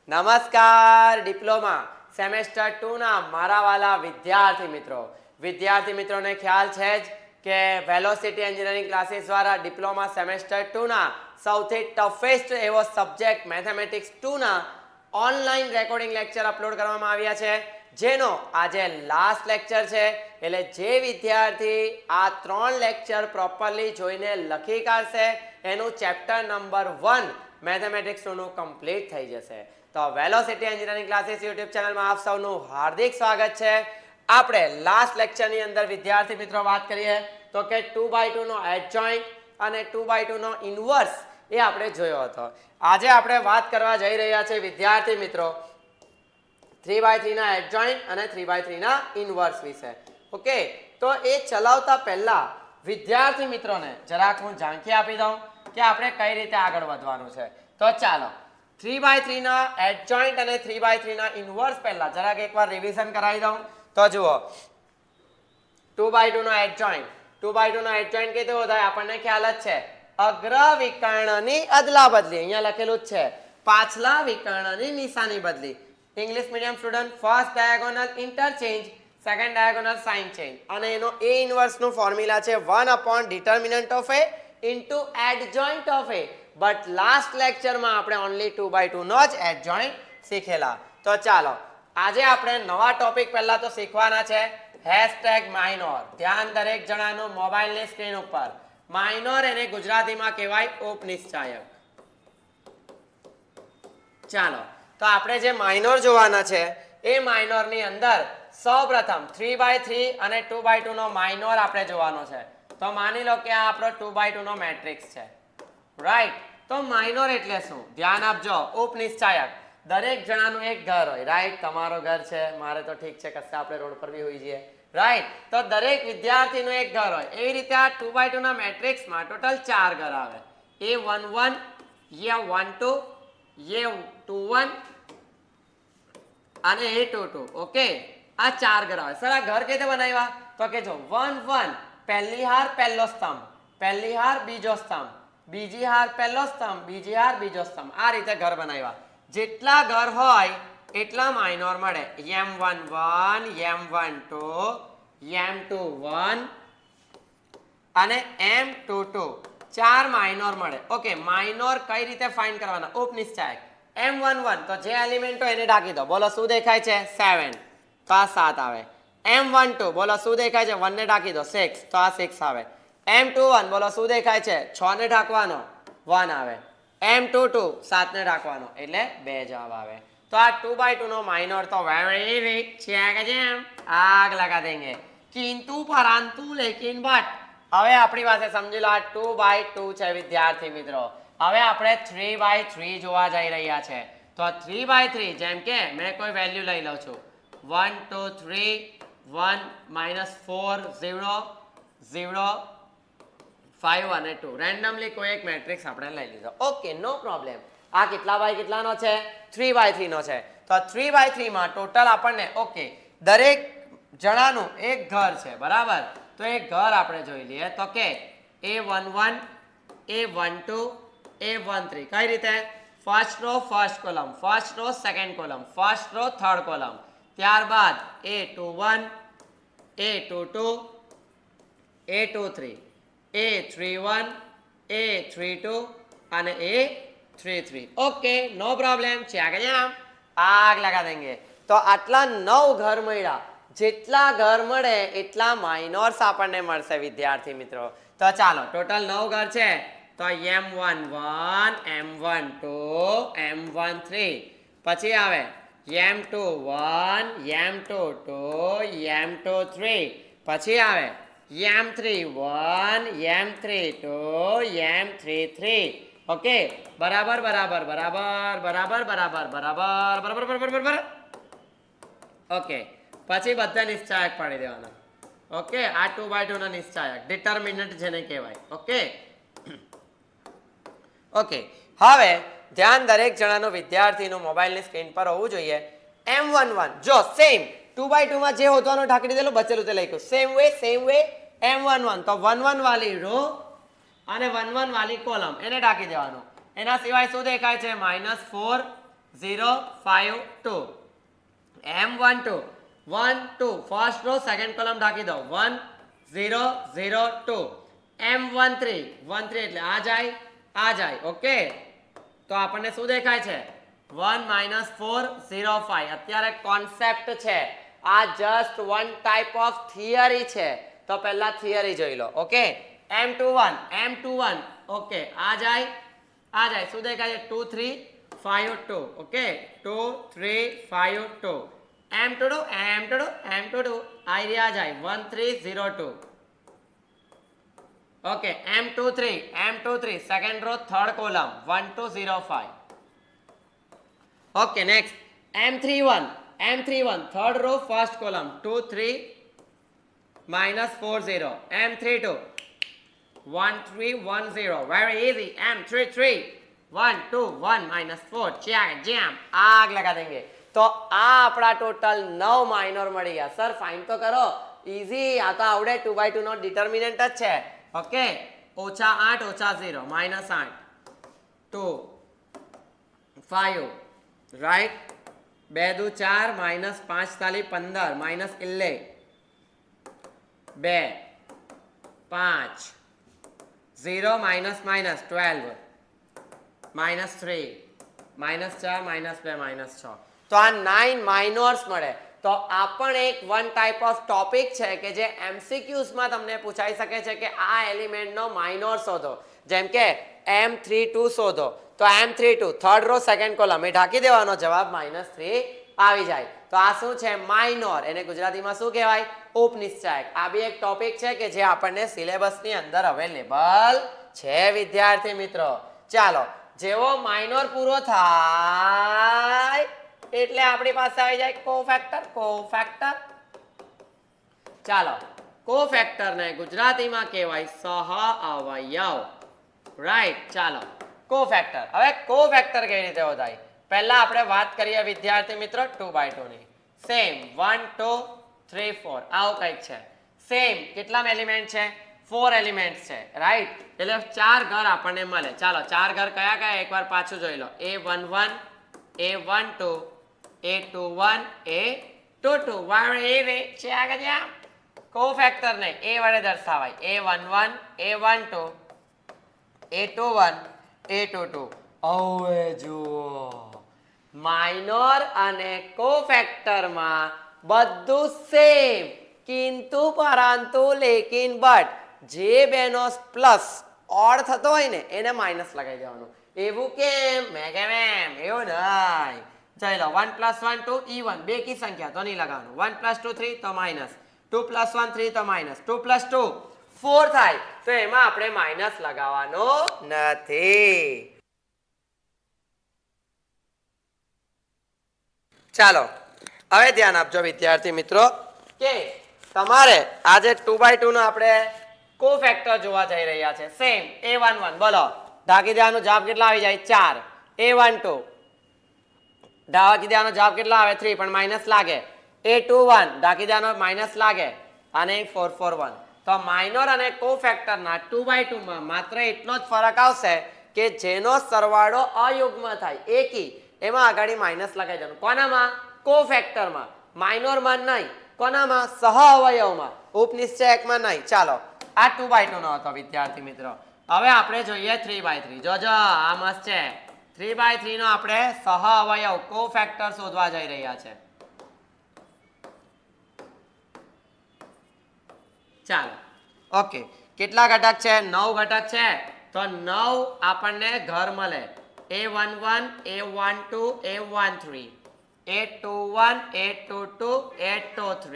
નમસ્કાર diploma semester 2 ના મારા વાલા વિદ્યાર્થી મિત્રોને ખ્યાલ છે જ કે વેલોસિટી એન્જિનિયરિંગ ક્લાસીસ દ્વારા ડિપ્લોમા સેમેસ્ટર 2 ના સૌથી ટફેસ્ટ એવો સબ્જેક્ટ મેથેમેટિક્સ 2 ના ઓનલાઈન રેકોર્ડિંગ લેક્ચર અપલોડ કરવામાં આવ્યા છે, જેનો આજે લાસ્ટ લેક્ચર છે. એટલે જે વિદ્યાર્થી આ 3 લેક્ચર પ્રોપરલી જોઈને લખી કાઢશે એનું ચેપ્ટર નંબર 1 મેથેમેટિક્સ 2 નું કમ્પ્લીટ થઈ જશે. તો વેલોસિટી એન્જિનિયરિંગ ક્લાસીસ યુટ્યુબ ચેનલમાં આપ સૌનું હાર્દિક સ્વાગત છે. આપણે લાસ્ટ લેક્ચરની અંદર વિદ્યાર્થી મિત્રો વાત કરીએ તો કે 2/2 નો એડજોઇન્ટ અને 2/2 નો ઇન્વર્સ એ આપણે જોયો હતો. આજે આપણે વાત કરવા જઈ રહ્યા છે વિદ્યાર્થી મિત્રો 3/3 ના એડજોઇન્ટ અને 3/3 ના ઇન્વર્સ વિશે. ઓકે, તો એ ચલાવતા પહેલા વિદ્યાર્થી મિત્રોને જરાક હું ઝાંખી આપી દઉં કે આપણે કઈ રીતે આગળ વધવાનું છે. તો ચાલો 3/3 ના એડજોઇન્ટ અને 3/3 ના ઇન્વર્સ પહેલા જરાક એકવાર રિવિઝન કરાવી દઉં. તો જુઓ 2/2 નો એડજોઇન્ટ 2/2 નો એડજોઇન્ટ કેવો થાય આપણને ખ્યાલ જ છે. અગ્ર વિકર્ણની અદલા બદલી, અહીંયા લખેલું જ છે પાછલા વિકર્ણની નિશાની બદલી. English medium student first diagonal interchange, second diagonal sign change, અને એનો એ ઇન્વર્સ નું ફોર્મ્યુલા છે 1 determinant of A into adjoint of A. But last લેક્ચરમાં આપણે ઓનલી 2/2 નો જ એડજોઇન્ટ શીખેલા. તો ચાલો આજે આપણે નવા ટોપિક પહેલા તો શીખવાના છે #માઇનોર. ધ્યાન દરેક જણાનું મોબાઈલની સ્ક્રીન ઉપર. માઇનોર એને ગુજરાતીમાં કહેવાય ઉપનિશ્ચાયક. ચાલો તો આપણે જે માઇનોર જોવાના છે એ માઇનોરની અંદર સૌપ્રથમ 3/3 અને 2/2 નો માઇનોર આપણે જોવાનો છે. તો માની લો કે આ આપણો 2/2 નો મેટ્રિક્સ છે, રાઈટ. તો માઇનોર એટલે શું? ધ્યાન આપજો. ઉપનિશ્ચાયક દરેક જણાનું એક ઘર હોય, રાઈટ. તમારો ઘર છે, મારે તો ઠીક છે, કશે આપણે રોડ પર બી હોઈ જઈએ, રાઈટ. તો દરેક વિદ્યાર્થીનું એક ઘર હોય. એવી રીતે આ 2/2 ના મેટ્રિક્સમાં ટોટલ 4 ઘર આવે. A11, A12, A21 અને A22. ઓકે, આ 4 ઘર આવે. સર આ ઘર કેવી રીતે બનાવ્યા? તો કે જો 1 1 પહેલી હાર પહેલો સ્તંભ, પહેલી હાર બીજો સ્તંભ, બીજી હાર પહેલો સ્તંભ, બીજી હાર બીજો સ્તંભ. આ રીતે ઘર બનાવ્યા. જેટલા ઘર હોય એટલા માઇનોર મળે. M11, M12, M21 અને M22 4 માઇનોર મળે. ઓકે, માઇનોર કઈ રીતે ફાઇન્ડ કરવાના? ઉપનિશ્ચાયક. M11 તો જે એલિમેન્ટ હોય એને ઢાંકી દો. બોલો શું દેખાય છે? 7, તો આ 7 આવે. M12 બોલો શું દેખાય છે? 1 ને ઢાંકી દો. 6, તો આ 6 આવે. M21 બોલો શું દેખાય છે? 6 ને ઢાંકવાનો 1 આવે. M22 7 ને ઢાંકવાનો એટલે 2 જવાબ આવે. तो आ 2/2 नो माइनर तो वेरी वीक आग लगा देंगे, किंतु परंतु लेकिन बट હવે આપણી પાસે સમજી લો આ 2/2 છે વિદ્યાર્થી મિત્રો. હવે આપણે 3/3 જોવા જઈ રહ્યા છે. તો 3/3 જેમ કે મેં કોઈ વેલ્યુ લઈ લઉં છું 1 2 3 1 -4 0 0 5 અને 2 રેન્ડમલી કોઈ એક મેટ્રિક્સ આપણે લઈ લીધો. Okay, no problem. આ કેટલા બાય કેટલાનો છે? 3/3 નો છે. તો 3/3 માં ટોટલ આપણને ઓકે દરેક જણાનું એક ઘર છે, બરાબર. તો એક ઘર આપણે જોઈ લઈએ. તો કે A11, A12, A13 કઈ રીતે? First row first column, first row second column, first row third column, ત્યારબાદ A21, A22, A23, A31, A32 અને A33. Okay, no problem. આગ લગા દેંગે. તો આટલા 9 ઘર મળ્યા. જેટલા ઘર મળે એટલા માઇનોર્સ આપણને મળશે વિદ્યાર્થી મિત્રો. તો ચાલો ટોટલ 9 ઘર છે. તો M11, M12, M13, પછી આવે M21, M22, M23, પછી આવે M31, M32, M33. ઓકે, બરાબર બરાબર બરાબર બરાબર બરાબર બરાબર બરાબર બરાબર બરાબર. ઓકે, પછી બધા નિશ્ચાયક પાડી દેવાના. ઓકે, આ 2/2 ના નિશ્ચાયક ડિટર્મિનન્ટ જેને કહેવાય. ઓકે ઓકે, હવે ધ્યાન દરેક જણાનો વિદ્યાર્થીનો મોબાઈલની સ્ક્રીન પર હોવું જોઈએ. M11 જો સેમ 2/2 માં જે હોતવાનું ઢાંકી દીધેલું બચેલું તે લખ્યું. સેમ વે M11 તો 11 વાળી રો અને 11 વાળી કોલમ એને ઢાંકી દેવાનું. એના સિવાય શું દેખાય છે? -4 0 5 2 M12 1 2 first row second column ઢાંકી દો 1 0 0 2 M13 13 એટલે આ જાય ઓકે તો આપણને શું દેખાય છે 1 4 0 5 અત્યારે કોન્સેપ્ટ છે આ just one type of theory છે તો પહેલા થિયરી જોઈ લો ઓકે M21 ઓકે આ જાય શું દેખાય છે 2 3 5 2 ઓકે 2 3 5 2 M22 આ જાય 1 3 0 2 okay M23 second row third column 1 2 0 5 okay next M31 third row first column 2 3 -4 0 M32 1 3 1 0 very easy M33 1 2 1 -4 jam आग लगा देंगे तो आ अपना टोटल 9 माइनर मળી ગયા સર ફાઇન તો કરો ઈઝી આ તો આવડે 2/2 નો ડિટર્મિનન્ટ જ છે ઓકે -8 -0 -8 2 5 રાઈટ 2 2 4 -5 તાલી 15 -11 2 5 0 -12 -3 -4 -2 -6 તો આ 9 માઇનર્સ મળે તો આ પણ એક વન ટાઈપ ઓફ ટોપિક છે કે જે MCQs માં તમને પૂછાઈ શકે છે કે આ એલિમેન્ટનો માઇનોર શોધો જેમ કે M32 શોધો તો M32 third row second column એ ઢાંકી દેવાનો જવાબ -3 આવી જાય તો આ શું છે માઇનોર એને ગુજરાતીમાં શું કહેવાય ઉપનિશ્ચાયક આ બી એક ટોપિક છે કે જે આપણને સિલેબસની અંદર અવેલેબલ છે વિદ્યાર્થી મિત્રો ચાલો જેવો માઇનોર પૂરો થાય એટલે આપણી પાસે આવી જાય કોફેક્ટર ચાલો કોફેક્ટર ને ગુજરાતીમાં કહેવાય સહ અવયવ રાઈટ ચાલો કોફેક્ટર હવે કોફેક્ટર કેવી રીતે થાય પહેલા આપણે વાત કરીએ વિદ્યાર્થી મિત્રો 2/2 ની સેમ 1 2 3 4 આવું કંઈક છે સેમ કેટલા એલિમેન્ટ છે 4 એલિમેન્ટ્સ છે રાઈટ એટલે 4 ઘર આપણને મળે ચાલો 4 ઘર કયા એકવાર પાછું જોઈ લો A11 A12 A21 A22 વાળે છે આગળ જા કોફેક્ટર ને A વડે દર્શાવાય A11 A12 A21 A22 હવે જુઓ માઇનોર અને કોફેક્ટર માં બધું સેમ કિંતુ પરંતુ લેકિન બટ જે બેનો પ્લસ ઓડ થતો હોય ને એને માઇનસ લગાવી દેવાનું એવું કેમ મેમ એવું નહીં ચાલો 1 + 1 2 even બે કી સંખ્યા તો નહીં લગાવવાનું 1 + 2 3 તો માઇનસ 2 + 1 3 તો માઇનસ 2 + 2 4 થાય તો એમાં આપણે માઇનસ લગાવવાનો નથી ચાલો હવે ધ્યાન આપજો વિદ્યાર્થી મિત્રો કે તમારે આજે 2/2 નો આપણે કોફેક્ટર જોવા જઈ રહ્યા છે સેમ A11 બોલો ઢાંકી દેવાનો જવાબ કેટલા આવી જાય 4 A12 ઢાંકી દેવાનો જવાબ કેટલા આવે 3 પણ માઇનસ લાગે A21 ઢાંકી દેવાનો માઇનસ લાગે અને 441 તો માઇનોર અને કોફેક્ટર ના 2/2 માં માત્ર એટલો જ ફરક આવશે કે જેનો સરવાળો અયુગ્મ થાય એકી એમાં આગળ માઇનસ લગાવી દેવાનું કોનામાં કોફેક્ટરમાં માઇનોરમાં નહીં કોનામાં સહ અવયવમાં ઉપનિશ્ચયકમાં નહીં ચાલો આ 2/2 નો હતો વિદ્યાર્થી મિત્રો હવે આપણે જોઈએ 3/3 જોજો આ મસ્ત છે 3/3 નો આપણે સહ અવયવ કોફેક્ટર શોધવા જઈ રહ્યા છે ચાલો ઓકે કેટલા ઘટક છે 9 ઘટક છે તો 9 આપણને ઘર મળે A11 A12 A13 A21 A22 A23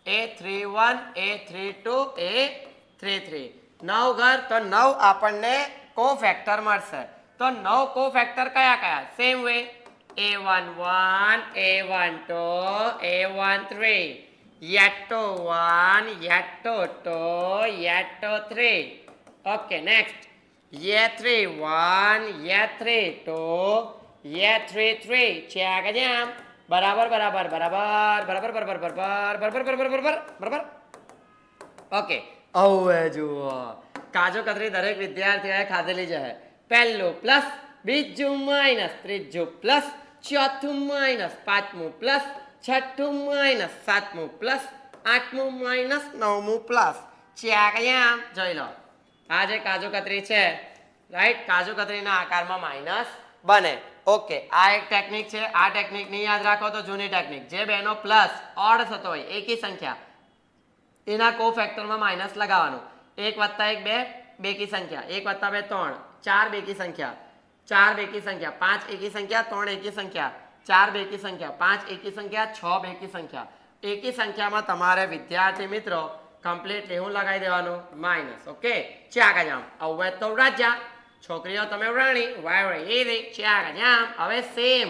A31 A32 A33 9 ઘર તો 9 આપણને કોફેક્ટર મળશે તો 9 કોફેક્ટર કયા કયા same way A11 A12 A13 yet to 1 yet to 2 yet to 3 okay next A31 A32 A33 છે આગળ જામ બરાબર બરાબર બરાબર બરાબર બરાબર બરાબર બરાબર બરાબર બરાબર ઓકે હવે જુઓ કાજુ કતરી દરેક વિદ્યાર્થીઓએ ખાધેલી છે પહેલું પ્લસ બીજું માઇનસ ત્રીજું પ્લસ ચોથું માઇનસ પાંચમું પ્લસ છઠ્ઠું માઇનસ સાતમું પ્લસ આઠમું માઇનસ નવમું પ્લસ ચાર જોઈ લો આ જે કાજુ કતરી છે રાઈટ કાજુ કતરીના આકારમાં માઇનસ બને ઓકે આ એક ટેકનિક છે આ ટેકનિક નહીં યાદ રાખો તો જૂની ટેકનિક જે બેનો પ્લસ ઓડ થતો હોય એકી સંખ્યા એના કોફેક્ટરમાં માઇનસ લગાવવાનું 1 + 1 2 બેકી સંખ્યા 1 + 2 3 4 બેકી સંખ્યા 4 બેકી સંખ્યા 5 એકી સંખ્યા 3 એકી સંખ્યા 4 બેકી સંખ્યા 5 એકી સંખ્યા 6 બેકી સંખ્યા એકી સંખ્યામાં તમારે વિદ્યાર્થી મિત્રો કમ્પ્લીટલી હું લગાવી દેવાનું માઇનસ ઓકે ચાર જામ હવે તો રાજા છોકરીઓ તમે રાણી વાય એ ચાર જામ હવે સેમ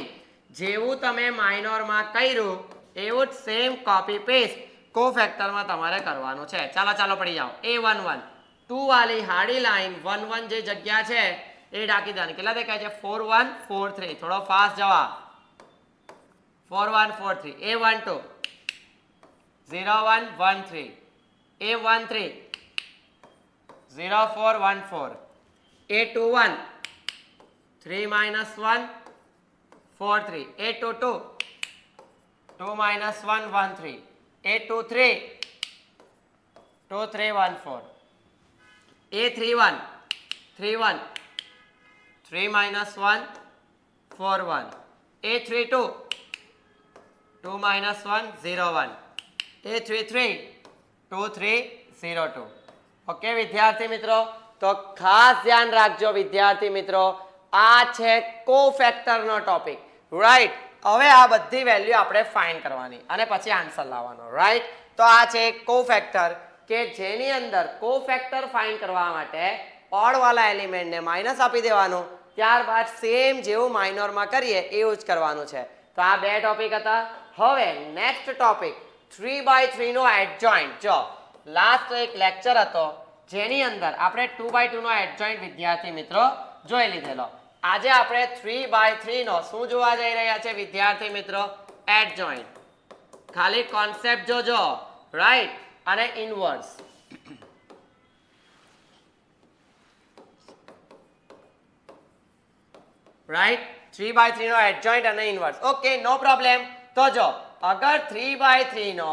જેવું તમે માઇનોરમાં કર્યું એવું જ સેમ કોપી પેસ્ટ કોફેક્ટરમાં તમારે કરવાનું છે ચાલો ચાલો પડી જાઓ A11 2 વાળી હાડી લાઈન 11 જે જગ્યા છે એ ડાકી દેવાની કેટલા દેખાય છે 4143 થોડો ફાસ્ટ જવા 4143 A12 0113 A13 0414 A21 3 - 1 43 A22 2 - 1 13 A23 2314 A31 31 3 - 1 41 A32 2 - 1 01 A33 2302 okay વિદ્યાર્થી મિત્રો તો ખાસ ધ્યાન રાખજો વિદ્યાર્થી મિત્રો આ છે કોફેક્ટરનો ટોપિક રાઈટ હવે આ બધી વેલ્યુ આપણે ફાઇન્ડ કરવાની અને પછી આન્સર લાવવાનો રાઈટ તો આ છે કોફેક્ટર કે જેની અંદર કોફેક્ટર ફાઇન્ડ કરવા માટે ઓડ વાળા એલિમેન્ટને માઇનસ આપી દેવાનું ત્યારબાદ સેમ જેવું માઇનોરમાં કરીએ એવું જ કરવાનું છે તો આ બે ટોપિક હતા હવે નેક્સ્ટ ટોપિક 3/3 નો એડજોઇન્ટ જો લાસ્ટ એક લેક્ચર હતો જેની અંદર આપણે 2/2 નો એડજોઇન્ટ વિદ્યાર્થી મિત્રો જોઈ લીધેલો આજે આપણે 3/3 નો શું જોવા જઈ રહ્યા છે વિદ્યાર્થી મિત્રો એડજોઇન્ટ ખાલી કોન્સેપ્ટ જોજો રાઈટ અને ઇનવર્સ રાઈટ 3/3 નો એડજોઇન્ટ અને ઇનવર્સ ઓકે નો પ્રોબ્લેમ તો જો અગર 3/3 નો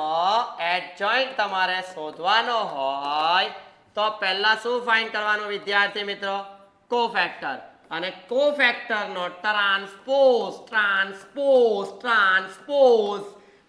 એડજોઇન્ટ તમારે શોધવાનો હોય તો પહેલા શું ફાઇન્ડ કરવાનું વિદ્યાર્થી મિત્રો કોફેક્ટર અને કોફેક્ટર નો ટ્રાન્સપોઝ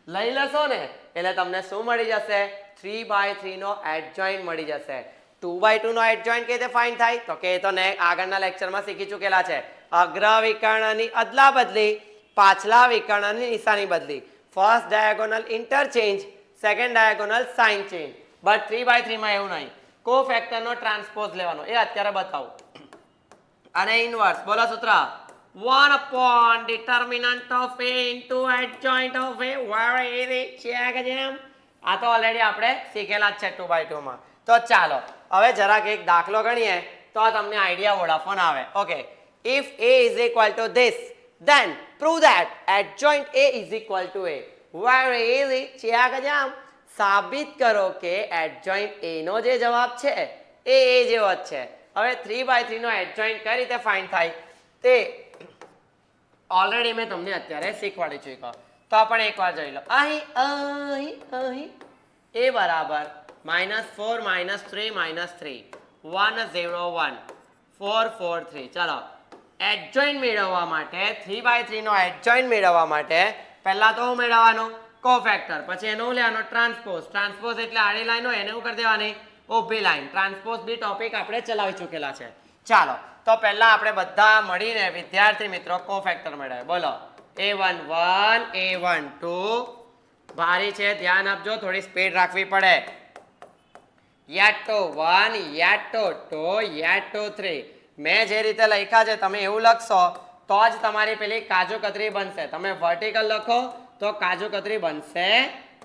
લઈ લેશો ને એટલે તમને શું મળી જશે 3/3 નો એડજોઇન્ટ મળી જશે 2/2 નો એડજોઇન્ટ કેવી રીતે ફાઇન્ડ થાય તો કે તો ને આગળના લેક્ચરમાં શીખી ચૂકેલા છે અગ્ર વિકર્ણની અદલા બદલી પાછલા વિકર્ણની નિશાની બદલી first diagonal interchange second diagonal sign change but 3/3 માં એવું નહીં કોફેક્ટર નો ટ્રાન્સપોઝ લેવાનો એ અત્યારે બતાવું અને ઇનવર્સ બોલો સૂત્ર 1 upon determinant of A into adjoint of A where A check જેમ આ તો ઓલરેડી આપણે શીખેલા જ છે 2/2 માં તો ચાલો હવે જરાક એક દાખલો ગણીએ તો તમને આઈડિયા વોડાફોન આવે okay if A is equal to this then prove that adjoint A is equal to A where A check જેમ સાબિત કરો કે એડજોઇન્ટ A નો જે જવાબ છે એ જેવો જ છે હવે 3/3 નો એડજોઇન્ટ કઈ રીતે ફાઇન્ડ થાય તે ઓલરેડી મેં તમને અત્યારે શીખવાડી ચૂક્યો તો આપણે એકવાર જોઈ લો અહીં A બરાબર -4 -3 -3 101 443 ચાલો એડજોઇન્ટ મેળવવા માટે 3/3 નો એડજોઇન્ટ મેળવવા માટે પહેલા તો હું મેળવવાનો કોફેક્ટર પછી એનો લેવાનો ટ્રાન્સપોઝ એટલે આડી લાઈન હોય એને હું કરી દેવાની ઊભી લાઈન ટ્રાન્સપોઝ બી ટોપિક આપણે ચલાવી ચૂકેલા છે ચાલો તો પહેલા આપણે બધા મળીને વિદ્યાર્થી મિત્રો કોફેક્ટર મેળવે બોલો A11 A12 ભારી છે ધ્યાન આપજો થોડી સ્પીડ રાખવી પડે યાટો 1 યાટો 2 યાટો 3 મેં જે રીતે લખ્યા છે તમે એવું લખશો તો જ તમારી પેલી કાજુ કતરી બનશે તમે વર્ટિકલ લખો તો કાજુ કતરી બનશે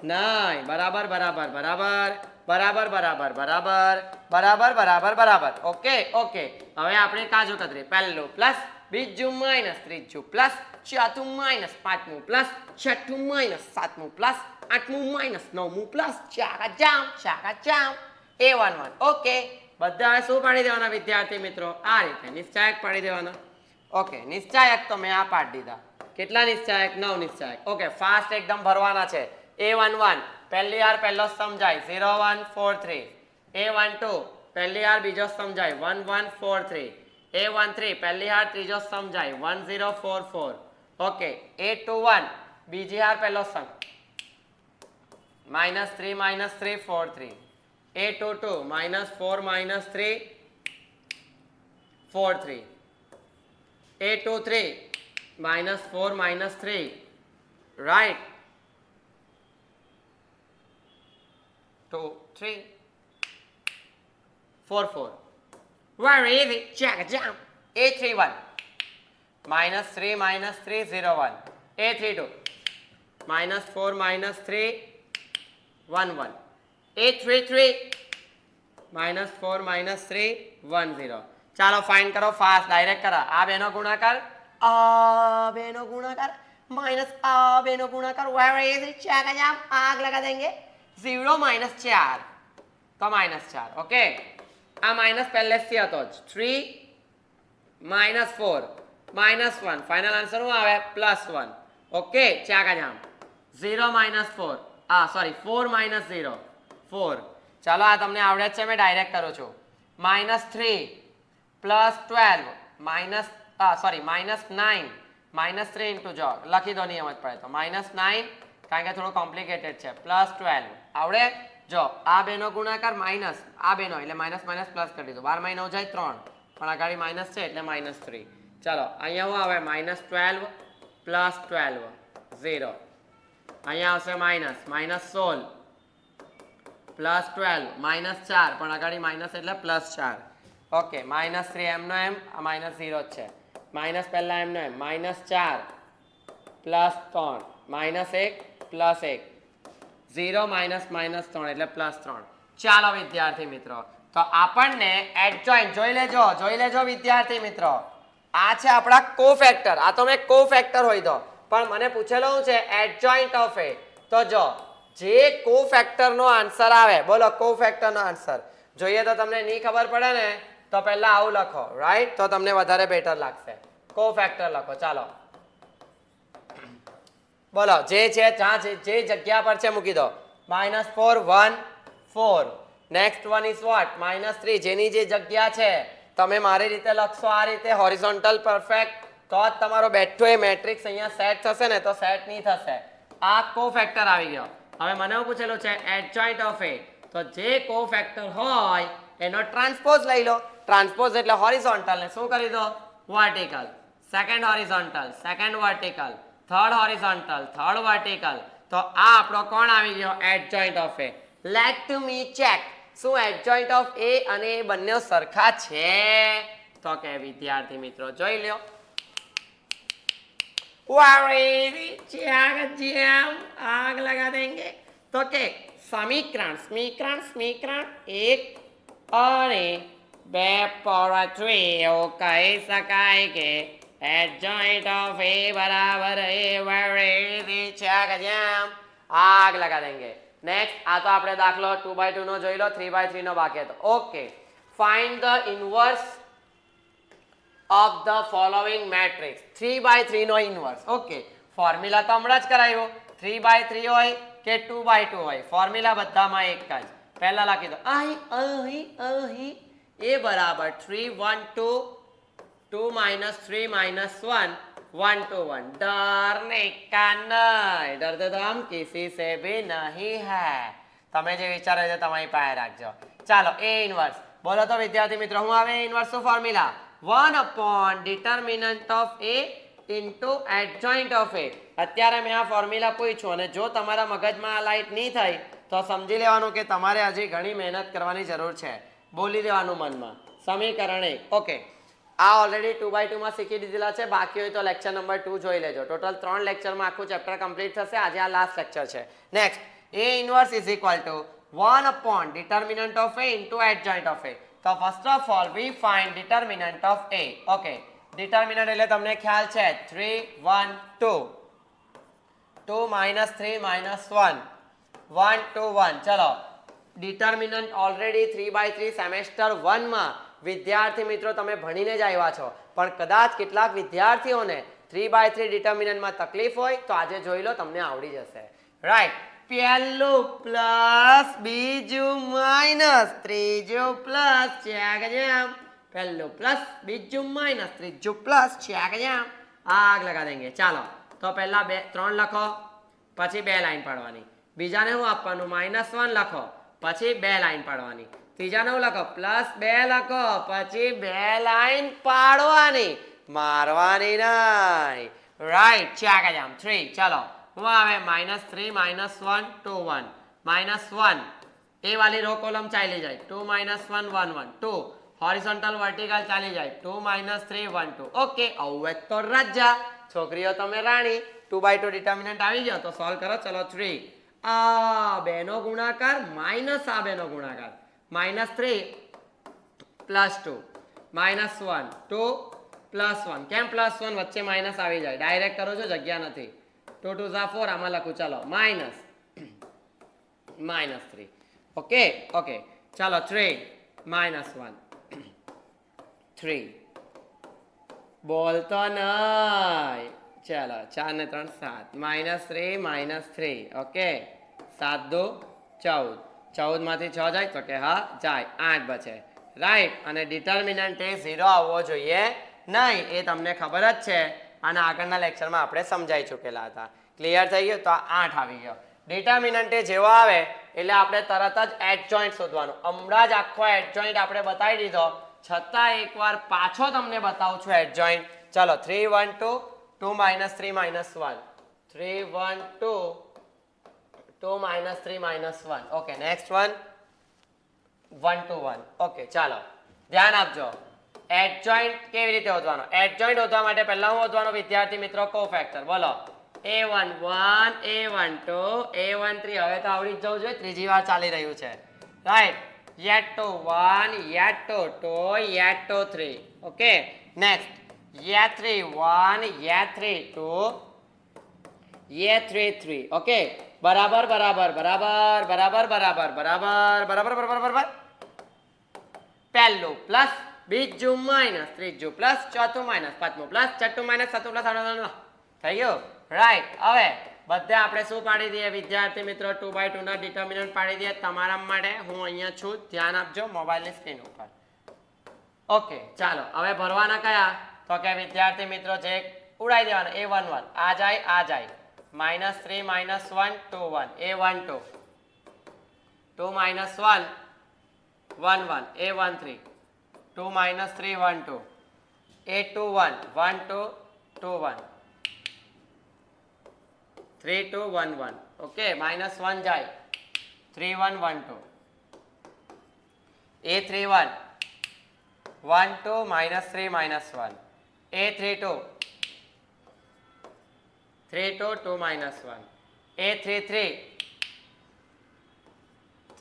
નહીં બરાબર બરાબર બરાબર બરાબર બરાબર બરાબર બરાબર બરાબર બરાબર ઓકે ઓકે હવે આપણે કાજુ કતરી પહેલું પ્લસ બીજું માઇનસ ત્રીજું પ્લસ ચોથું માઇનસ પાંચમું પ્લસ છઠ્ઠું માઇનસ સાતમું પ્લસ આઠમું માઇનસ નવમું પ્લસ ચાકાચામ A11 ઓકે બધા શું પાડી દેવાના વિદ્યાર્થી મિત્રો આ રીતે નિશ્ચાયક પાડી દેવાના ઓકે નિશ્ચાયક તો મેં આ પાડી દીધા કેટલા નિશ્ચાયક 9 નિશ્ચાયક ઓકે ફાસ્ટ એકદમ ભરવાના છે A11 પહેલી હાર પહેલો સમજાય 0143 A12 પહેલી હાર બીજો સમજાય 1143 A13 પહેલી હાર ત્રીજો સમજાય 1044 ઓકે A21 બીજી હાર પહેલો સમ -3 -3 43 A22 -4 -3 43 A23 -4 -3 right 2 3 4 4 where is it check it down A31 -3 -3 01 A32 -4 -3 11 A33 -4 -3 10 ચાલો ફાઇન્ડ કરો ફાસ્ટ ડાયરેક્ટ કરો આ બેનો ગુણાકાર आ बेनो गुणाकार माइनस आ बेनो गुणाकार where is it check it out आग लगा देंगे 0 -4 तो -4 ओके आ माइनस पहले से હતો જ 3 -4 -1 फाइनल आंसर શું આવે +1 okay check it out 0 -4 sorry 4 -0 4 ચાલો આ તમને આવડે છે મેં ડાયરેક્ટ કરું છું -3 +12 સોરી -9 -3 ઇન્ટુ જો લખી દો નિયમ જ પડે તો -9 કારણ કે થોડું કોમ્પ્લિકેટેડ છે +12 આવડે જો આ બેનો ગુણાકાર માઇનસ આ બેનો એટલે માઇનસ માઇનસ પ્લસ કરી દીધું 12 × 9 જાય 3 પણ આ ગાડી માઇનસ છે એટલે -3 ચાલો અહીંયા શું આવે -12 +12 0 અહીંયા આવશે -16 +12 -4 પણ આ ગાડી માઇનસ એટલે +4 ઓકે -3 એમનો એમ આ -0 જ છે માઇનસ પહેલા એમનો એમ -4 +3 -1 +1 0 -3 એટલે +3 ચાલો વિદ્યાર્થી મિત્રો તો આપણને એડજોઇન્ટ જોઈ લેજો વિદ્યાર્થી મિત્રો આ છે આપણા કોફેક્ટર આ તો મેં કોફેક્ટર હોય દો પણ મને પૂછેલો શું છે એડજોઇન્ટ ઓફ એ તો જો જે કોફેક્ટર નો આન્સર આવે બોલો કોફેક્ટર નો આન્સર જોઈએ તો તમને નહીં ખબર પડે ને તો પહેલા આવું લખો રાઈટ તો તમને વધારે બેટર લાગશે કોફેક્ટર લખો ચાલો બોલો જે છે જે જગ્યા પર છે મૂકી દો -4 1 4 નેક્સ્ટ વન ઇઝ વોટ -3 જેની જે જગ્યા છે તમે મારી રીતે લખશો આ રીતે હોરિઝોન્ટલ પરફેક્ટ તો જ તમારો બેઠો એ મેટ્રિક્સ અહીંયા સેટ થશે ને તો સેટ નહીં થશે આ કોફેક્ટર આવી ગયો હવે મને એવું પૂછેલું છે એડજોઇન્ટ ઓફ એ તો જે કોફેક્ટર હોય એનો ટ્રાન્સપોઝ લઈ લો ટ્રાન્સપોઝ એટલે હોરિઝોન્ટલ ને શું કરી દો vertical second horizontal second vertical third horizontal third vertical તો આ આપણો કોણ આવી ગયો adjoint of A late me check શું એડજોઇન્ટ ઓફ એ અને એ બંને સરખા છે તો કે વિદ્યાર્થી મિત્રો જોઈ લ્યો आग लगा देंगे तो के समीकरण एक અને 2 પર 3 એવું કહી શકાય કે એડજોઇન્ટ ઓફ એ બરાબર એ આગ લગા દેંગે નેક્સ્ટ આ તો આપણે દાખલો 2/2 નો જોઈ લો 3/3 નો બાકી હતો okay find the inverse of the following matrix 3/3 નો ઇન્વર્સ ઓકે ફોર્મ્યુલા તો હમણાં જ કરાવ્યો 3/3 હોય કે 2/2 હોય ફોર્મ્યુલા બધામાં એક જ પહેલા લખી દો અહીં એ બરાબર 3 1 2 2 3 1 1 2 1 डरने का नहीं डरते तो हम किसी से भी नहीं है તમે જે વિચારો છો તમારી પાસે રાખજો ચાલો એ ઇન્વર્સ બોલો તો વિદ્યાર્થી મિત્રો હું આવે ઇન્વર્સ નું formula 1 upon determinant of A into adjoint of A અત્યારે મેં આ ફોર્મ્યુલા પૂછ્યું અને જો તમારા મગજમાં આ લાઈટ નહીં થાય તો સમજી લેવાનું કે તમારે હજી ઘણી મહેનત કરવાની જરૂર છે બોલી દેવાનું મનમાં સમીકરણ 1 ઓકે આ ઓલરેડી 2/2 માં શીખી દીધેલા છે બાકી હોય તો લેક્ચર નંબર 2 જોઈ લેજો ટોટલ 3 લેક્ચરમાં આખું ચેપ્ટર કમ્પ્લીટ થશે આજે આ લાસ્ટ લેક્ચર છે next A inverse is equal to 1 upon determinant of A into adjoint of A તો first of all V find determinant of A okay determinant એટલે તમને ખ્યાલ છે 3 1 2 2 -3 -1 1 2 1 ચલો ડિટર્મિનન્ટ ઓલરેડી 3/3 સેમેસ્ટર 1 માં વિદ્યાર્થી મિત્રો તમે ભણીને જ આવ્યા છો પણ કદાચ કેટલાક વિદ્યાર્થીઓને 3/3 ડિટર્મિનન્ટમાં તકલીફ હોય તો આજે જોઈ લો, તમને આવડી જશે. રાઈટ. પહેલું પ્લસ, બીજું માઇનસ, ત્રીજું પ્લસ, ચેક પહેલું પ્લસ, બીજું માઇનસ, ત્રીજું પ્લસ, ચેક આગ લગા દેંગે. ચાલો તો પહેલા 3 લખો, પછી 2 લાઈન પાડવાની. બીજાને શું આપવાનું? -1 લખો, પછી 2 લાઈન પાડવાની. ત્રીજાને શું લખો? +2 લખો, પછી 2 લાઈન પાડવાની, મારવાની નહીં. રાઈટ. ચેક 3. ચાલો શું આવે? -3 -1 2 1 -1 એ વાલી રો કોલમ ચાલી જાય. 2 -1 1 1 2 હોરિઝોન્ટલ વર્ટિકલ ચાલી જાય. 2 -3 1 2. ઓકે, હવે તો રાજા છોકરીઓ તમે રાણી. 2/2 ડિટર્મિનન્ટ આવી ગયો તો સોલ્વ કરો. ચલો 3. આ બેનો ગુણાકાર માઇનસ આ બેનો ગુણાકાર. -3 +2 -1 2 +1. કેમ +1? વચ્ચે માઇનસ આવી જાય. ડાયરેક્ટ કરો છો, જગ્યા નથી. 2 2 4 આમાં લખું. ચાલો -3. Okay okay. ચાલો 3 -1 3. બોલતો નહીં. ચાલો 4 ને 3 7 -3 ઓકે. 7 2 14. 14 માંથી 6 જાય તો કે હા જાય. 8 બચે. રાઈટ. અને ડિટર્મિનન્ટ એ 0 આવવો જોઈએ નહીં, એ તમને ખબર જ છે અને આગળના લેક્ચરમાં આપણે સમજાઈ ચૂકેલા હતા. ક્લિયર થઈ ગયું? તો 8 આવી ગયો. ડિટર્મિનન્ટ એ જેવો આવે એટલે આપણે તરત જ એડજોઇન્ટ શોધવાનું. હમણાં જ આખો એડજોઇન્ટ આપણે બતાવી દીધો, છતાં એકવાર પાછો તમને બતાવું છું એડજોઇન્ટ. ચલો 3 1 2 2 -3 -1 3 1 2 2 -3 -1. ઓકે. Next one 1 2 1. ઓકે. ચાલો ધ્યાન આપજો. એડજોઇન્ટ કેવી રીતે શોધવાનો? એડજોઇન્ટ શોધવા માટે પહેલા શું શોધવાનો વિદ્યાર્થી મિત્રો? કોફેક્ટર. બોલો. a11 a12 a13. હવે તો આવડી જ જવું જોઈએ, ત્રીજી વાર ચાલી રહ્યું છે. Right. yet to 1 yet to 2 yet to 3. Okay. Next yet 3 1 yet 3 2 yet 3 3. Okay. બરાબર બરાબર બરાબર બરાબર બરાબર બરાબર બરાબર બરાબર બરાબર. પહેલું પ્લસ, બીજું માઇનસ, ત્રીજું પ્લસ, ચોથું માઇનસ, પાંચમું પ્લસ, છઠ્ઠું માઇનસ, સાતમું પ્લસ. થઈ ગયું? રાઈટ. હવે બધે આપણે શું પાડી દઈએ વિદ્યાર્થી મિત્રો? 2/2 ના ડિટર્મિનન્ટ પાડી દઈએ તમારા માટે. હું અહીંયા છું, ધ્યાન આપજો મોબાઈલની સ્ક્રીન ઉપર. ઓકે. ચાલો હવે ભરવાના કયા? તો કે વિદ્યાર્થી મિત્રો જે ઉડાઈ દેવાના. a11 આ જાય આ જાય. -3 -1 2 1 a12 2 -1 1 1 a13 2 -3 1 2 a21 1 2 2 1 3 2 1 1. ઓકે. -1 જાય. 3 1 1 2 a31 1 2 -3 -1 a32 3 2 2 -1 a33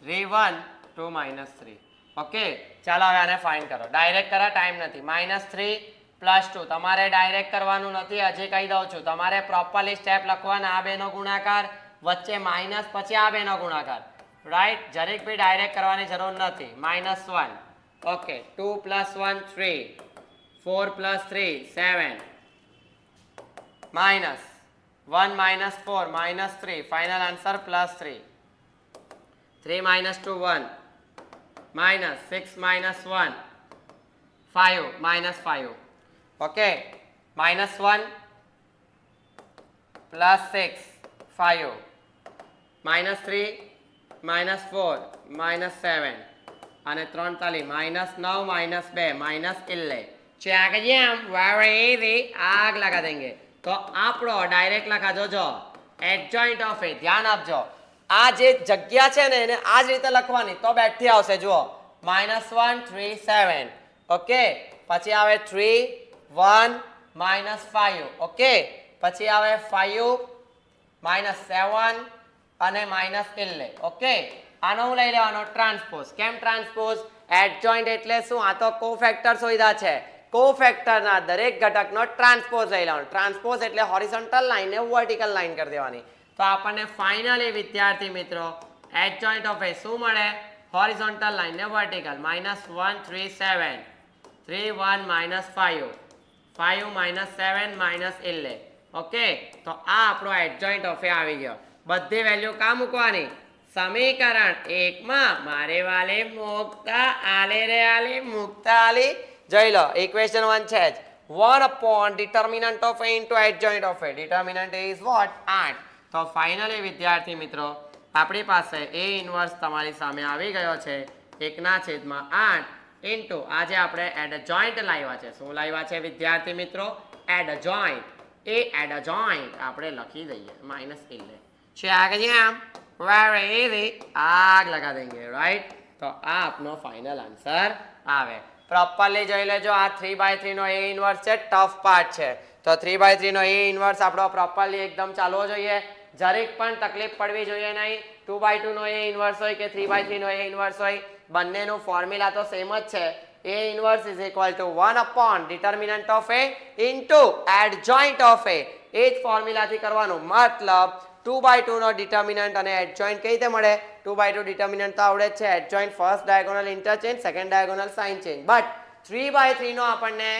3 1 2 -3. ઓકે. ચાલો હવે આને ફાઇન્ડ કરો. ડાયરેક્ટ કરા, ટાઈમ નથી. -3 +2 તમારે ડાયરેક્ટ કરવાનું નથી, હજી કહી દઉં છું. તમારે પ્રોપરલી સ્ટેપ લખવાના. આ બેનો ગુણાકાર, વચ્ચે માઇનસ, પછી આ બેનો ગુણાકાર. રાઈટ. જરીક બી ડાયરેક્ટ કરવાની જરૂર નથી. -1. ઓકે. 2 + 1 3 4 + 3 7 -1 -4 -3. Final answer +3. 3 - 2 1 -6 -1 5 -5. ઓકે. -1 +6 5 -3 -4 -7 અને 3 તાલી -9 -2 -11. ચેક જેમ વેરી ઇઝી. આગ લગા દેંગે. તો આપણો ડાયરેક્ટ લખા જોજો એડજોઇન્ટ ઓફ એ. ધ્યાન આપજો. આ જે જગ્યા છે ને એને આ જ રીતે લખવાની તો બેઠી આવશે. જુઓ -1 3 7. ઓકે. પછી આવે 3 1 -5. ઓકે. પછી આવે 5 -7 અને -11. ઓકે. આનો હું લઈ લેવાનો ટ્રાન્સપોઝ. કેમ ટ્રાન્સપોઝ? એડજોઇન્ટ એટલે શું? આ તો કોફેક્ટર શોધ્યા છે. કોફેક્ટરના દરેક ઘટકનો ટ્રાન્સપોઝ લઈ લેવાનો. ટ્રાન્સપોઝ એટલે હોરિઝોન્ટલ લાઈન ને વર્ટિકલ લાઈન કરી દેવાની. તો આપણને ફાઇનલી વિદ્યાર્થી મિત્રો એડજોઇન્ટ ઓફ એ શું મળે? હોરિઝોન્ટલ લાઈન ને વર્ટિકલ. -1 3 7 3 1 -5 5 minus 7 minus 11. ઓકે, તો આ આપણો એડજોઇન્ટ ઓફ એ આવી ગયો. બધી વેલ્યુ કા મૂકવાની? સમીકરણ 1 માં મારે વાલે મુકતા આલે રે આલે મુકતા આલે. જોઈ લો, ઇક્વેશન 1 છે જ 1 upon determinant of a into adjoint of a. determinant is what? 8. તો ફાઇનલી વિદ્યાર્થી મિત્રો આપણી પાસે a ઇન્વર્સ તમારી સામે આવી ગયો છે 1/8 ઇન્ટુ આજે આપણે એડજોઇન્ટ લાવ્યા છે. શું લાવ્યા છે વિદ્યાર્થી મિત્રો? એડજોઇન્ટ. એ એડજોઇન્ટ આપણે લખી દઈએ -11. છે આગળ આમ વેરી ઇઝી, આગ લગા દેંગે, રાઈટ. તો આ આપનો ફાઇનલ આન્સર આવે. પ્રોપરલી જોઈ લેજો, આ 3/3 નો a ઇન્વર્સ છે, ટફ પાર્ટ છે. તો 3/3 નો a ઇન્વર્સ આપણો પ્રોપરલી એકદમ ચાલવો જોઈએ, જરીક પણ તકલીફ પડવી જોઈએ નહીં. 2/2 નો a ઇન્વર્સ હોય કે 3/3 નો a ઇન્વર્સ હોય, બંનેનું ફોર્મ્યુલા તો સેમ જ છે. a inverse is equal two 1 upon determinant of a into adjoint of a. એ જ ફોર્મ્યુલાથી કરવાનું. મતલબ 2/2 નો ડિટર્મિનન્ટ અને એડજોઇન્ટ કઈ રીતે મળે? 2/2 ડિટર્મિનન્ટ તો આવડે જ છે, adjoint first diagonal interchange, second diagonal sign change. But 3/3 નો આપણને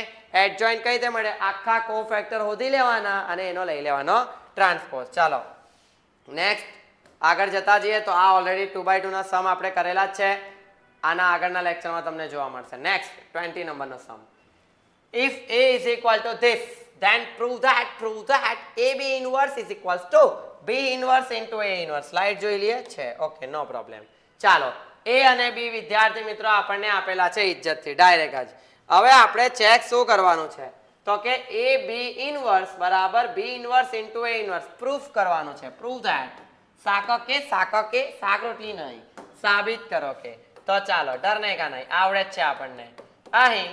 એડજોઇન્ટ કઈ રીતે મળે? આખા કોફેક્ટર શોધી લેવાના અને એનો લઈ લેવાનો ટ્રાન્સપોઝ. ચાલો નેક્સ્ટ આગળ જતા જઈએ તો આ ઓલરેડી 2/2 ના સમ આપણે કરેલા જ છે. આના આગળના લેક્ચરમાં તમને જોવા મળશે. નેક્સ્ટ 20 નંબરનો સમ. If A is equal to this, then prove that AB inverse is equals to B inverse into A inverse. Slide જોઈ લઈએ છે. Okay, no problem. ચાલો, A અને B વિદ્યાર્થી મિત્રો આપણને આપેલા છે ઇજ્જતથી ડાયરેક્ટ જ. હવે આપણે ચેક શું કરવાનું છે? તો કે AB inverse બરાબર B inverse into A inverse proof કરવાનું છે. Prove that. સાકો કે શાક રોટલી નહીં, સાબિત કરો કે. તો ચાલો, ડરને કા નહીં, આવડે જ છે આપણને. અહીં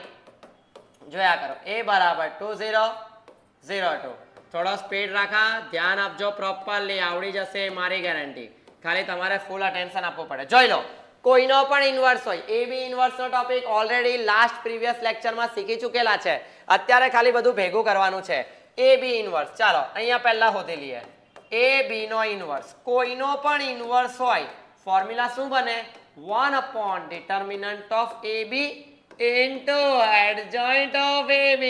જોયા કરો, a બરાબર 2002. થોડો સ્પીડ રાખા, ધ્યાન આપજો પ્રોપરલી, આવડી જશે મારી ગેરંટી. ખાલી તમારે ફૂલ અટેન્શન આપવું પડે. જોઈ લો, કોઈનો પણ ઇન્વર્સ હોય, એ બી ઇન્વર્સનો ટોપિક ઓલરેડી લાસ્ટ પ્રીવિયસ લેક્ચરમાં શીખી ચૂકેલા છે. અત્યારે ખાલી બધું ભેગું કરવાનું છે. એ બી ઇન્વર્સ, ચાલો અહીંયા પહેલા શોધી લઈએ. એ બી નો ઇન્વર્સ, કોઈનો પણ ઇન્વર્સ હોય, ફોર્મ્યુલા શું બને? 1 upon determinant of AB into adjoint of AB.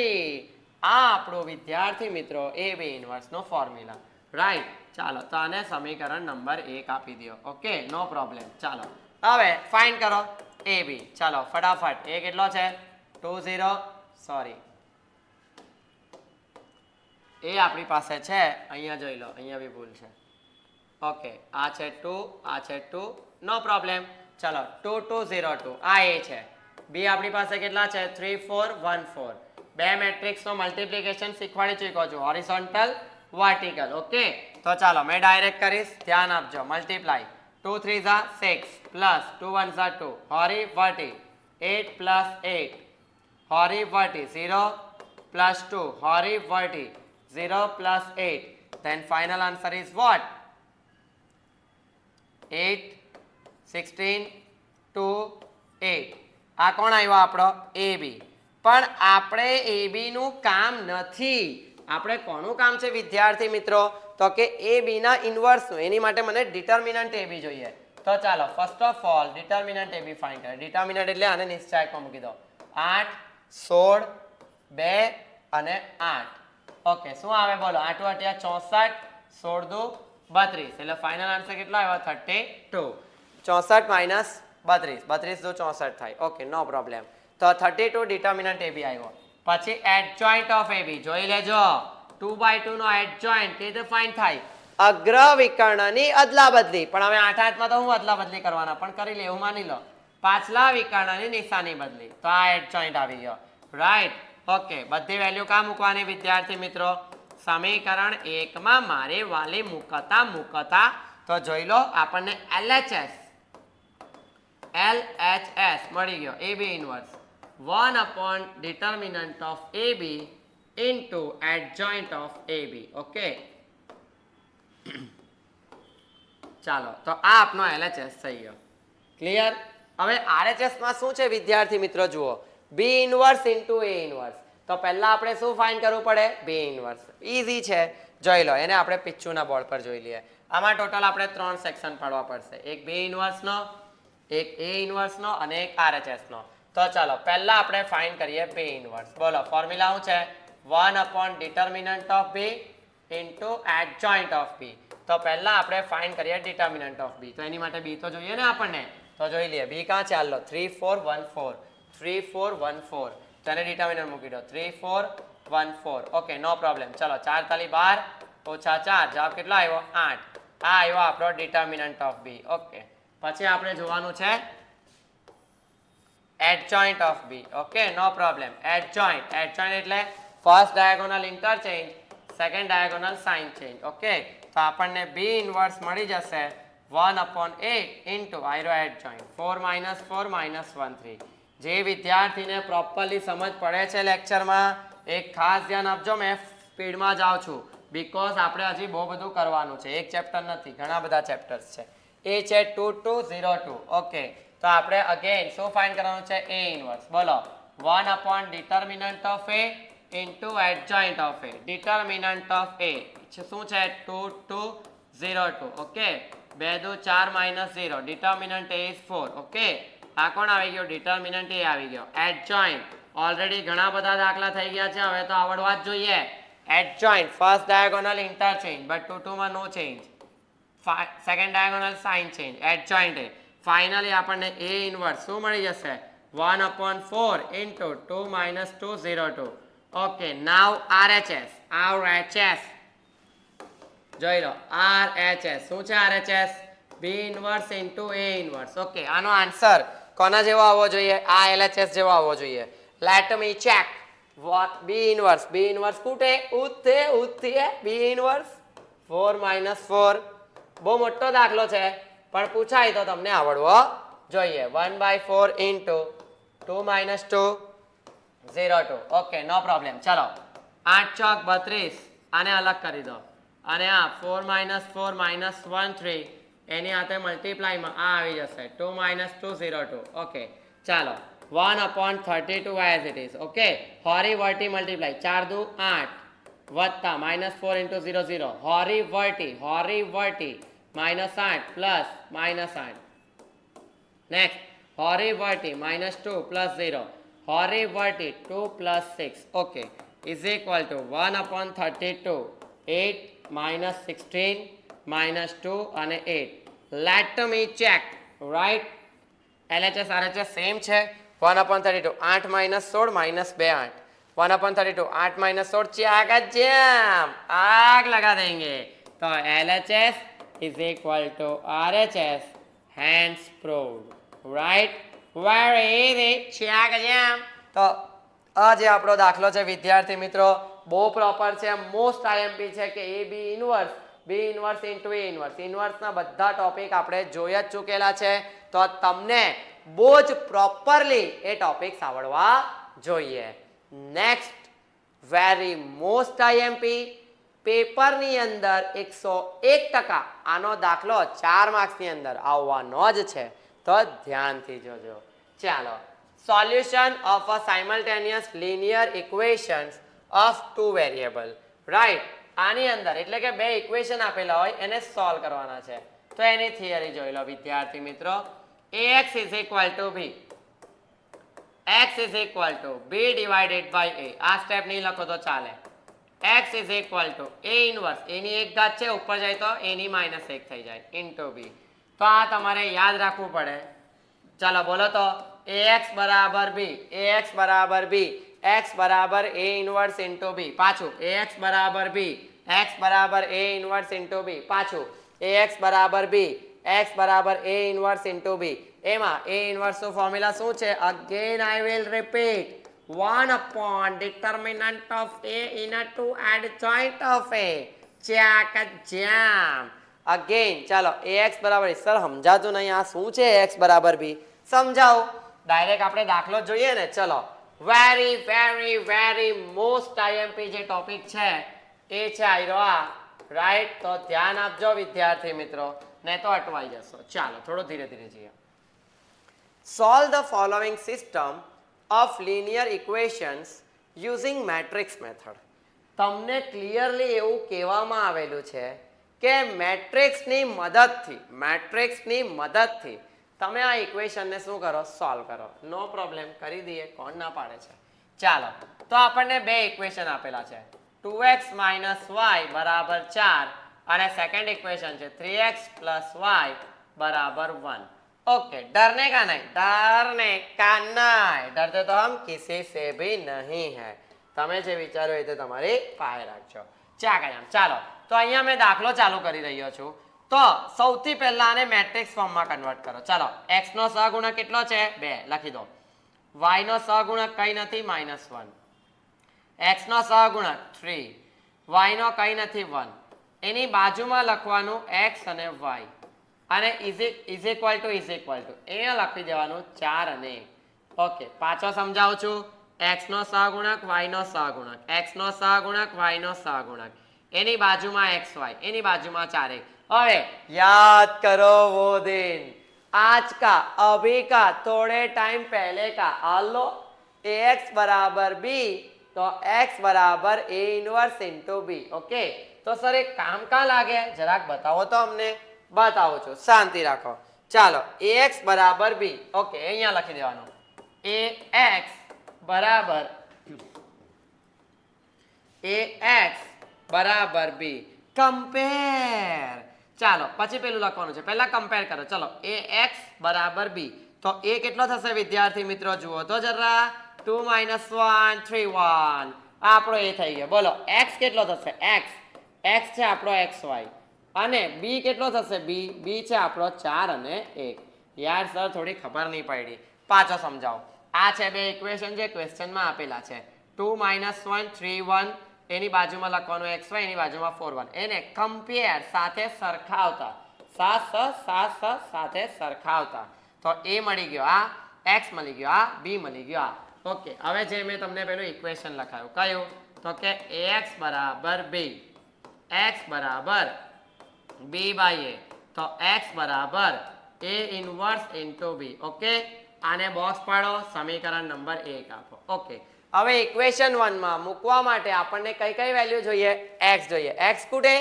આ આપણો વિદ્યાર્થી મિત્રો AB ઇન્વર્સ નો ફોર્મ્યુલા, રાઈટ. ચાલો, તો આને સમીકરણ નંબર 1 આપી દો. Okay, no problem. ચાલો હવે ફાઇન્ડ કરો AB. ચાલો ફટાફટ. એ કેટલો છે? 20, એ આપણી પાસે છે, અહીંયા જોઈ લો, અહીંયા બી ભૂલ છે. ઓકે, આ છે 2, આ છે 2, નો પ્રોબ્લેમ. ચાલો 2202 આ એ છે. બી આપણી પાસે કેટલા છે? 3 4 1 4. બે મેટ્રિક્સનો મલ્ટિપ્લિકેશન શીખવાડી ચૂક્યો છું, હોરિઝોન્ટલ વર્ટિકલ. ઓકે, તો ચાલો મેં ડાયરેક્ટ કરીશ, ધ્યાન આપજો. મલ્ટીપ્લાય 2 3 6 પ્લસ 2 1 2 હોરી વર્ટી 8 plus 8 હોરી વર્ટી 0 plus 2 હોરી વર્ટી 0 plus 8. then final answer is what? 8 16 2 8. આ કોણ આવ્યો આપણો? AB. પણ આપણે AB નું કામ નથી, આપણે કોનું કામ છે વિદ્યાર્થી મિત્રો? તો કે AB ના ઇન્વર્સનું. એની માટે મને ડિટર્મિનન્ટ AB જોઈએ. તો ચાલો first of all determinant AB find કરીએ. ડિટર્મિનન્ટ એટલે આને નિશ્ચાયકમાં મૂકી દો. 8 16 2 અને 8. ઓકે, શું આવે બોલો? 8 8 64 16 32. એટલે ફાઇનલ આન્સર કેટલો આવ્યો? 32. 64 માઇનસ 32, 32 2 64 થાય. Okay, no problem. તો 32 ડિટર્મિનન્ટ AB આવ્યો. પછી એડજોઇન્ટ ઓફ AB જોઈ લેજો. 2/2 નો એડજોઇન્ટ કેવી રીતે ફાઇન્ડ થાય? અગ્ર વિકર્ણની અદલા બદલી. પણ હવે 8 8 માં તો હું અદલા બદલી કરવાના, પણ કરી લે એવું માની લો. પાછલા વિકર્ણની નિશાની બદલી, તો આ એડજોઇન્ટ આવી ગયો, રાઈટ. ઓકે, બધી વેલ્યુ કા મૂકવાની વિદ્યાર્થી મિત્રો? સમીકરણ 1 માં મારે વાલી મૂકતા તો જોઈ લો, આપણને LHS મળી ગયો. AB inverse 1 upon determinant of AB into adjoint of AB. Okay, ચાલો, તો આ આપનો LHS થઈ ગયો. ક્લિયર? હવે RHS માં શું છે વિદ્યાર્થી મિત્રો? જુઓ, B inverse into A inverse. તો પહેલા આપણે શું ફાઇન્ડ કરવું પડે? B inverse. ઈઝી છે, જોઈ લો. એને આપણે પિચ્ચુના બોર્ડ પર જોઈ લઈએ. આમાં ટોટલ આપણે 3 સેક્શન પાડવા પડશે. એક B ઇન્વર્સનો, એક A ઇન્વર્સનો અને એક RHS નો. તો ચાલો પહેલા આપણે ફાઇન્ડ કરીએ B ઇન્વર્સ. બોલો ફોર્મ્યુલા શું છે? 1 upon determinant of b into adjoint of b. તો પહેલા આપણે ફાઇન્ડ કરીએ determinant of b. તો એની માટે b તો જોઈએ ને આપણને, તો જોઈ લઈએ b કાં છે. ચાલો 3 4 1 4 3 4 1 4, તેને determinant મૂકી દો 3 4 1 4. Okay no problem. ચલો 4 તાલી 12 ઓછા 4, જવાબ કેટલો આવ્યો 8. આ આવ્યો આપણો determinant of b. ઓકે પછી આપણે જોવાનું છે adjoint of b. Okay no problem. adjoint એટલે first diagonal interchange, second diagonal sign change. Okay તો આપણને b ઇન્વર્સ મળી જશે 1/8 ઇન્ટુ આયરો adjoint 4 - 4 - 1 3. જે વિદ્યાર્થીને પ્રોપરલી સમજ પડે છે લેક્ચરમાં, એક ખાસ ધ્યાન આપજો. મેં સ્પીડમાં જાઉં છું બીકોઝ આપણે હજી બહુ બધું કરવાનું છે, એક ચેપ્ટર નથી, ઘણા બધા ચેપ્ટર્સ છે. એ છે 2202. ઓકે તો આપણે અગેન શું ફાઇન્ડ કરવાનું છે, a ઇન્વર્સ. બોલો 1 determinant of a into adjoint of a. determinant of a શું છે 2202. Okay 2 2 4 - 0. determinant a is 4. Okay આ કોણ આવી ગયો, determinant a આવી ગયો. adjoint ઓલરેડી ઘણા બધા દાખલા થઈ ગયા છે, હવે તો આવડવા જ જોઈએ. adjoint first diagonal interchange but 2 2 માં no change, second diagonal sign change. adjoint a finally આપણને a inverse શું મળી જશે 1/4 into 2 - 2 0 2. okay now RHS જોઈ લો RHS શું છે RHS, b inverse into a inverse. okay આનો આન્સર કોના જેવો આવવો જોઈએ, આ LHS જેવો આવવો જોઈએ. let me check what b inverse કુટે ઉત્તે b inverse 4 - 4. બહુ મોટો દાખલો છે પણ પૂછાય તો તમને આવડવો જોઈએ. 1/4 into 2 - 2 0 2. Okay no problem. ચલો 8 ચોક 32, આને અલગ કરી દો અને આ 4 - 4 - 1 3 એની હાથે મલ્ટીપ્લાયમાં આ આવી જશે 2 - 2 0 2. ઓકે ચાલો 1/32 as it is. ઓકે હોરી વર્ટી મલ્ટીપ્લાય 4 દુ 8 વત્તા -4 into 0 0 હોરી વર્ટી -8 પ્લસ -8. નેક્સ્ટ હોરી વર્ટી -2 પ્લસ 0 હોરી વર્ટી 2 plus 6. Okay is equal to 1/32 8 - 16 -2 અને 8. Let me check right. LHS RHS same છે. 1/32 8 - 16 - 2 8. 1/32 8 - 16 ચાક જેમ आग लगा देंगे. तो LHS is equal to RHS, hence proved. right very easy. ચાક જેમ. તો આ જે આપણો દાખલો છે વિદ્યાર્થી મિત્રો બહુ પ્રોપર છે, મોસ્ટ IMP છે કે એ b inverse into a inverse. ઇન્વર્સના બધા ટોપિક આપણે જોઈ જ ચૂકેલા છે, તો તમને બહુ જ પ્રોપરલી એ ટોપિક્સ આવડવા જોઈએ. નેક્સ્ટ વેરી મોસ્ટ IMP પેપરની અંદર 101% આનો દાખલો 4 માર્ક્સની અંદર આવવાનો જ છે, તો ધ્યાનથી જોજો. ચાલો solution of a simultaneous linear equations of 2 variable. Right આની અંદર એટલે કે બે ઇક્વેશન આપેલા હોય એને સોલ્વ કરવાના છે. તો એની થિયરી જોઈ લો વિદ્યાર્થી મિત્રો. ax is equal to b, x is equal to b divided by a. આ સ્ટેપ નહીં લખો તો ચાલે. x is equal to a inverse, એની એક ઘાત છે ઉપર જાય તો એની -1 થઈ જાય into b. તો આ તમારે યાદ રાખવું પડે. ચાલો બોલો તો ax બરાબર b, ax બરાબર b, x બરાબર a inverse into b. પાછું ax બરાબર b, x બરાબર a inverse into b. પાછું ax બરાબર b, x બરાબર a inverse into b. એમાં a inverse નું ફોર્મ્યુલા શું છે, again I will repeat 1 determinant of a into adjoint of a. Chuck jam. again ચાલો ax બરાબર સર સમજાતું નહીં આ શું છે ax બરાબર b, સમજાવો. ડાયરેક્ટ આપણે દાખલો જોઈએ ને. ચલો very very very most IMP જે ટોપિક છે એ છે આયરો આ. રાઈટ તો ધ્યાન આપજો વિદ્યાર્થી મિત્રો, ને તો અટવાઈ જશો. ચાલો થોડું ધીરે ધીરે જઈએ. Solve the following system of linear equations using matrix method. તમને ક્લિયરલી એવું કહેવામાં આવેલું છે કે મેટ્રિક્સની મદદથી તમે આ ઇક્વેશનને શું કરો, સોલ્વ કરો. નો પ્રોબ્લેમ, કરી દઈએ, કોણ ના પાડે છે. ચાલો તો આપણને બે ઇક્વેશન આપેલા છે 2x - y બરાબર 4 અને સેકન્ડ ઇક્વેશન છે 3x + y बराबर 1। ओके डरने का नहीं, डरने का नहीं, डरते तो हम किसी से भी नहीं है। તમે જે વિચારો એ તો તમારી પાસે રાખજો। ચાલો તો અહીંયા મેં દાખલો ચાલુ કરી રહ્યો છું। તો સૌથી પહેલા આને મેટ્રિક્સ ફોર્મમાં કન્વર્ટ કરો। ચાલો x નો સહગુણક કેટલો છે 2 લખી દો, y નો સહગુણક કઈ નથી -1, x નો સહગુણક 3, y નો કઈ નથી 1, એની બાજુમાં લખવાનું x અને y અને ઇઝ ઇક્વલ ટુ અહીંયા લખી દેવાનું 4 અને 1। ઓકે પાછો સમજાવું છું, x નો સહગુણક y નો સહગુણક, x નો સહગુણક y નો સહગુણક, એની બાજુમાં xy, એની બાજુમાં 4 1। હવે याद करो वो दिन आज का अभी का थोड़े टाइम पहले का। आलो ax बराबर b तो x बराबर a inverse into b। Okay तो सर एक काम का लागे જરાક बताओ तो हमने बताओ छो, शांति राखो। चलो ax बराबर b, ओके અહીંયા લખી દેવાનું ax बराबर b कंपेयर। ચાલો પછી પેલું લખવાનું છે, પહેલા કમ્પેર કરો। ચલો ax બરાબર b તો a કેટલો થશે વિદ્યાર્થી મિત્રો જુઓ તો જરા 2 - 1 3 1 આપણો a થઈ ગયો। બોલો x કેટલો થશે, x છે આપણો xy અને b કેટલો થશે b છે આપણો 4 અને 1। યાર સર થોડી ખબર નહીં પડી, પાછો સમજાવો। આ છે બે ઇક્વેશન જે ક્વેશ્ચનમાં આપેલા છે 2 - 1 3 1, એની બાજુમાં લખવાનું xy, એની બાજુમાં 4 1, એને કમ્પેર સાથે સરખાવતા, સાથે સરખાવતા તો a મળી ગયો, આ x મળી ગયો, આ b મળી ગયો, આ ઓકે। હવે જે મેં તમને પેલું ઇક્વેશન લખાયું કયું તો કે ax બરાબર b, x બરાબર b/a તો x બરાબર a inverse into b। Okay આને બોક્સ પાડો, સમીકરણ નંબર 1 આપો। ઓકે હવે ઇક્વેશન 1 માં મૂકવા માટે આપણને કઈ કઈ વેલ્યુ જોઈએ, x જોઈએ। x કુડે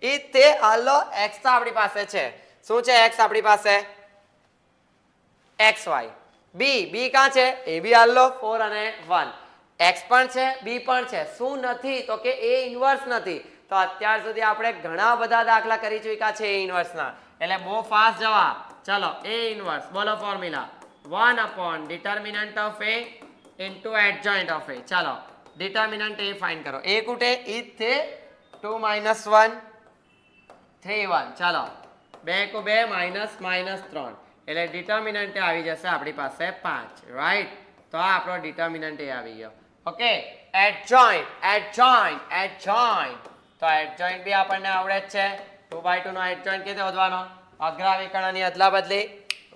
ઈ તે હાલો x તો આપણી પાસે છે, શું છે x આપણી પાસે xy, b કાં છે એ બી હાલો 4 અને 1, x પણ છે b પણ છે, શું નથી તો કે a ઇનવર્સ નથી। તો અત્યાર સુધી આપણે ઘણા બધા દાખલા કરી ચૂક્યા છે a ઇનવર્સ ના, એટલે બહુ ફાસ્ટ જવાબ। ચલો a ઇનવર્સ બોલો formula 1 determinant of a into adjoint of a। चलो डिटर्मिनेंट a फाइंड करो, a कुटे इ थे 2 - 1 3 1, चलो 2 को 2 -3 એટલે डिटर्मिनेंट આવી જશે આપણી પાસે 5, રાઈટ। તો આ આપણો डिटर्मिनेंट a આવી ગયો। ઓકે एडजॉइंट તો एडजॉइंट બી આપણને આવડે જ છે। 2/2 નો एडजॉइंट કેતે શોધવાનો, અગ્રાવિકર્ણની અદલા બદલી,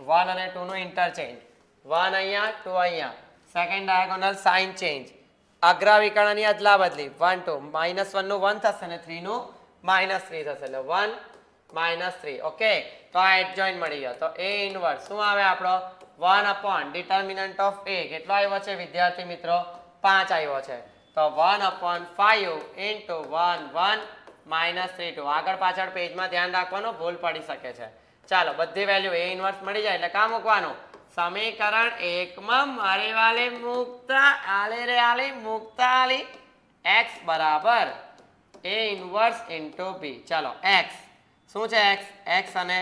1 અને 2 નું ઇન્ટરચેન્જ, 1 અહીંયા 2 અહીંયા, સેકન્ડ ડાયગોનલ સાઇન ચેન્જ, અગ્રાવિકર્ણની અદલા બદલી, 1 2 -1 નું 1 થશે અને 3 નું -3 થશે એટલે 1 -3। ઓકે તો આ એડજોઇન્ટ મળી ગયો। તો a ઇનવર્સ શું આવે આપણો 1 ડિટર્મિનન્ટ ઓફ a કેટલો આવ્યો છે વિદ્યાર્થી મિત્રો 5 આવ્યો છે। તો 1/5 ઇન્ટુ 1 1 -3 2। આગળ પાછળ પેજમાં ધ્યાન રાખવાનું, ભૂલ પડી શકે છે। ચાલો બધી વેલ્યુ a ઇનવર્સ મળી જાય એટલે કાં મૂકવાનું, સમીકરણ 1 માં મારે વાલે મુકતા આલે મુકતા આલી x બરાબર a ઇનવર્સ ઇન્ટુ b। ચાલો x શું છે x અને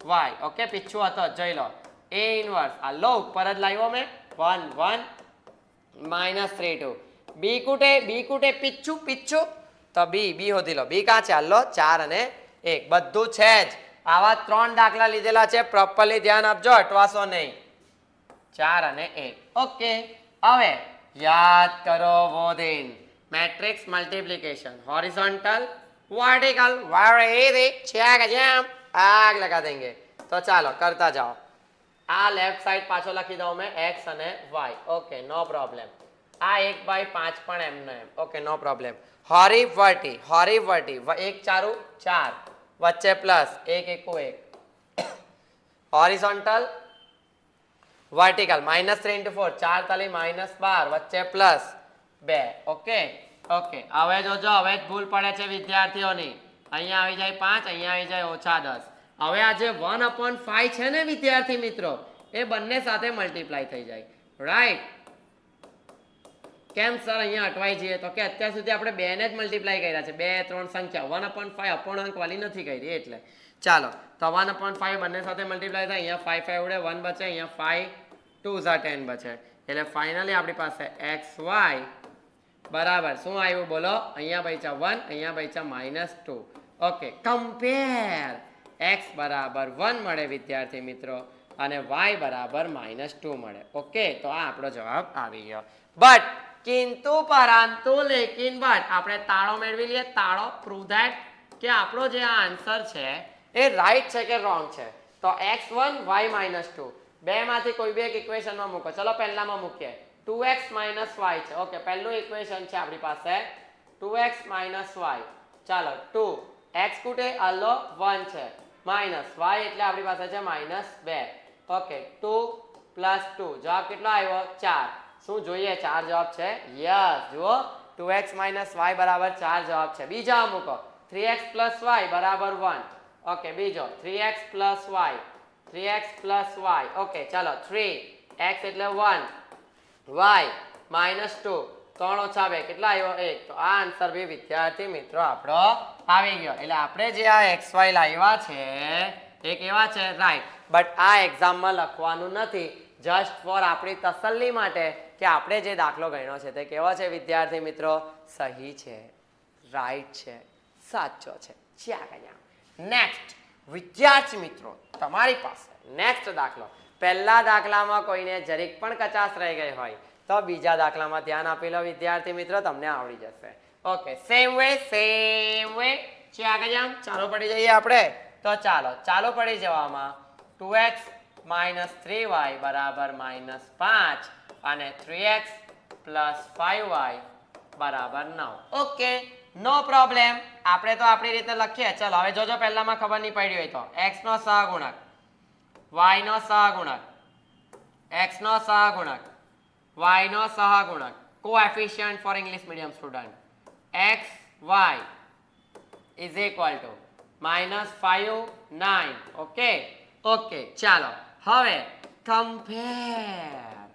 y, ઓકે પીછું હતો જોઈ લો a ઇનવર્સ આ લો ઉપર જ લાવ્યો મેં 1 1 -3 2, b કુટે પીછું તો b હોધી લો, b કાં છે હાલો 4 અને 1 બધું છે જ। આવા 3 દાખલા લીધેલા છે, પ્રોપરલી ધ્યાન આપજો, અટવાશો નહીં। 4 અને 1 ઓકે હવે याद करो वो दिन मैट्रिक्स मल्टीप्लिकेशन हॉरिजॉन्टल वर्टिकल आग लगा देंगे। तो चलो करता जाओ, आ लेफ्ट साइड पाछो लखी दो मैं x અને y, ओके नो प्रॉब्लम। आ 1/5 પણ એમનો એમ, ओके नो प्रॉब्लम। हॉरिवर्टी 1 4 4 वच्चे प्लस 1 1 1, हॉरिजॉन्टल वर्टिकल -3 × 4 4 ताली -12 વચ્ચે પ્લસ 2। ઓકે હવે જોજો, હવે જ ભૂલ પડે છે વિદ્યાર્થીઓની, અહીંયા આવી જાય 5, અહીંયા આવી જાય -10। હવે આ જે 1/5 છે ને વિદ્યાર્થી મિત્રો એ બંને સાથે મલ્ટીપ્લાય થઈ જાય, રાઈટ। કેમ સર અહીંયા અટવાઈ જઈએ તો કે અત્યાર સુધી આપણે 2 ને જ મલ્ટીપ્લાય કર્યા છે 2 3 સંખ્યા 1/5 અપૂર્ણાંક વાળી નથી કરી એટલે ચાલો તો 1/5 બંને સાથે મલ્ટીપ્લાય થાય અહીંયા 5 5 ઉડે 1 બચે અહીંયા 5 2 10 બચે એટલે ફાઇનલી આપણી પાસે xy બરાબર શું આવ્યું બોલો અહીંયા બચ્યા 1 અહીંયા બચ્યા -2 ઓકે કમ્પેર x બરાબર 1 મળે વિદ્યાર્થી મિત્રો અને y બરાબર -2 મળે ઓકે તો આ આપણો જવાબ આવી ગયો બટ કિંતુ પરંતુ લેકિન બટ આપણે તાળો મેળવી લઈએ તાળો પ્રૂવ ધેટ કે આપણો જે આ આન્સર છે એ રાઈટ છે કે રોંગ છે તો x1 y -2 બે માંથી કોઈ બે એક ઇક્વેશનમાં મૂકો ચલો પહેલામાં મૂકીએ 2x y છે ઓકે પહેલું ઇક્વેશન છે આપણી પાસે 2x y ચાલો 2 x કુટે આલો 1 છે માઇનસ y એટલે આપણી પાસે છે -2 ઓકે 2 + 2 જવાબ કેટલો આવ્યો 4 શું જોઈએ 4 જવાબ છે યસ જુઓ 2x y બરાબર 4 જવાબ છે બીજા મૂકો 3x + y બરાબર 1 ઓકે બીજો 3x + y 3x + y okay ચાલો 3 x એટલે 1 y -2 3 - 2 કેટલા આવ્યો 1 તો આ આન્સર બી વિદ્યાર્થી મિત્રો આપણો આવી ગયો એટલે આપણે જે આ xy લાવ્યા છે એ કેવા છે રાઈટ બટ આ એક્ઝામમાં લખવાનું નથી જસ્ટ ફોર આપણી તસલ્લી માટે કે આપણે જે દાખલો ગણ્યો છે તે કેવો છે વિદ્યાર્થી મિત્રો સહી છે રાઈટ છે સાચો છે ચાલો નેક્સ્ટ વિદ્યાર્થી મિત્રો તમારી પાસે નેક્સ્ટ દાખલો પહેલા દાખલામાં કોઈને જરીક પણ કચાશ રહી ગઈ હોય તો બીજા દાખલામાં ધ્યાન આપી લો વિદ્યાર્થી મિત્રો તમને આવડી જશે ઓકે સેમ વે ચાલો પડી જઈએ આપણે તો ચાલો પડી જવામાં 2x - 3y બરાબર -5 અને 3x + 5y બરાબર 9 ઓકે નો પ્રોબ્લેમ આપણે તો આપણી રીતે લખીએ ચલો હવે જોજો પહેલામાં ખબર નહીં પડી હોય તો x નો સહગુણક y નો સહગુણક x નો સહગુણક y નો સહગુણક coefficient for English medium student x y is equal to -5 9 ઓકે ચાલો હવે કમ્પેર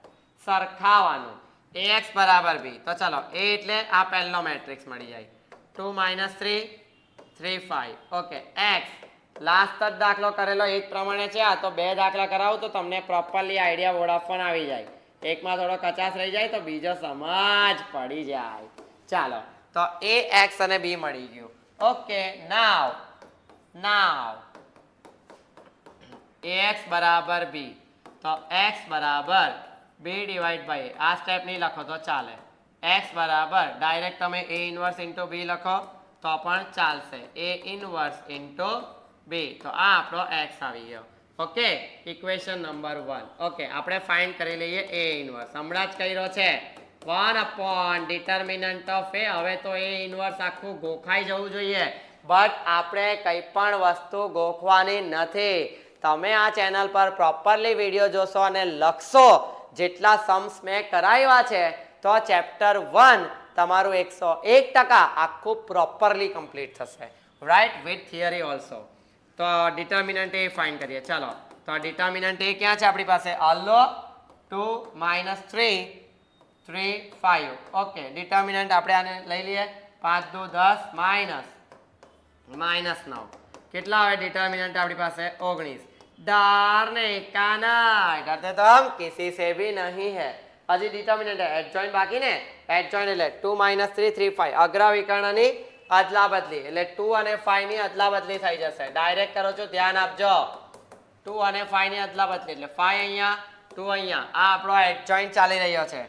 સરખાવાનું ax બરાબર b તો ચલો a એટલે આ પહેલો મેટ્રિક્સ મળી જાય 2 - 3 3 5 ઓકે x લાસ્ટ જ દાખલો કરેલો એ જ પ્રમાણે છે આ તો બે દાખલા કરાવું તો તમને પ્રોપરલી આઈડિયા વોડાફોન આવી જાય એકમાં થોડો કચાશ રહી જાય તો બીજો સમજ પડી જાય ચાલો તો a x અને b મળી ગયું ઓકે નાવ ax બરાબર b તો x બરાબર b / આ સ્ટેપ નહીં લખો તો ચાલે x બરાબર ડાયરેક્ટ તમે a ઇન્વર્સ * b લખો તો પણ ચાલશે a ઇન્વર્સ * b તો આ આપણો x આવી ગયો ઓકે ઇક્વેશન નંબર 1 ઓકે આપણે ફાઇન્ડ કરી લઈએ a ઇન્વર્સ હમણાં જ કર્યો છે 1 ડિટર્મિનન્ટ ઓફ a હવે તો a ઇન્વર્સ આખું ગોખાઈ જવું જોઈએ બટ આપણે કંઈ પણ વસ્તુ ગોખવાની નથી તમે આ ચેનલ પર પ્રોપરલી વિડીયો જોશો અને લખશો જેટલા સમ્સ મેં કરાવ્યા છે તો ચેપ્ટર 1 તમારું 101% આખું પ્રોપરલી કમ્પ્લીટ થશે રાઈટ વિથ થિયરી ઓલ્સો તો ડિટર્મિનન્ટ એ ફાઇન્ડ કરીએ ચાલો તો ડિટર્મિનન્ટ એ ક્યાં છે આપણી પાસે આલો 2 - 3 3 5 ઓકે ડિટર્મિનન્ટ આપણે આને લઈ લઈએ 5 2 10 -9 કેટલા આવે ડિટર્મિનન્ટ આપણી પાસે 19 डर नहीं काना डरते तो हम किसी से भी नहीं है अजी डिटर्मिनेंट है एडजॉइंट बाकी ने एडजॉइंट એટલે 2 - 3 3 5 અગ્ર વિકર્ણની અદલા બદલી એટલે 2 અને 5 ની અદલા બદલી થઈ જશે ડાયરેક્ટ કરો છો ધ્યાન આપજો 2 અને 5 ની અદલા બદલી એટલે 5 અહીંયા 2 અહીંયા આ આપણો એડજોઇન્ટ ચાલી રહ્યો છે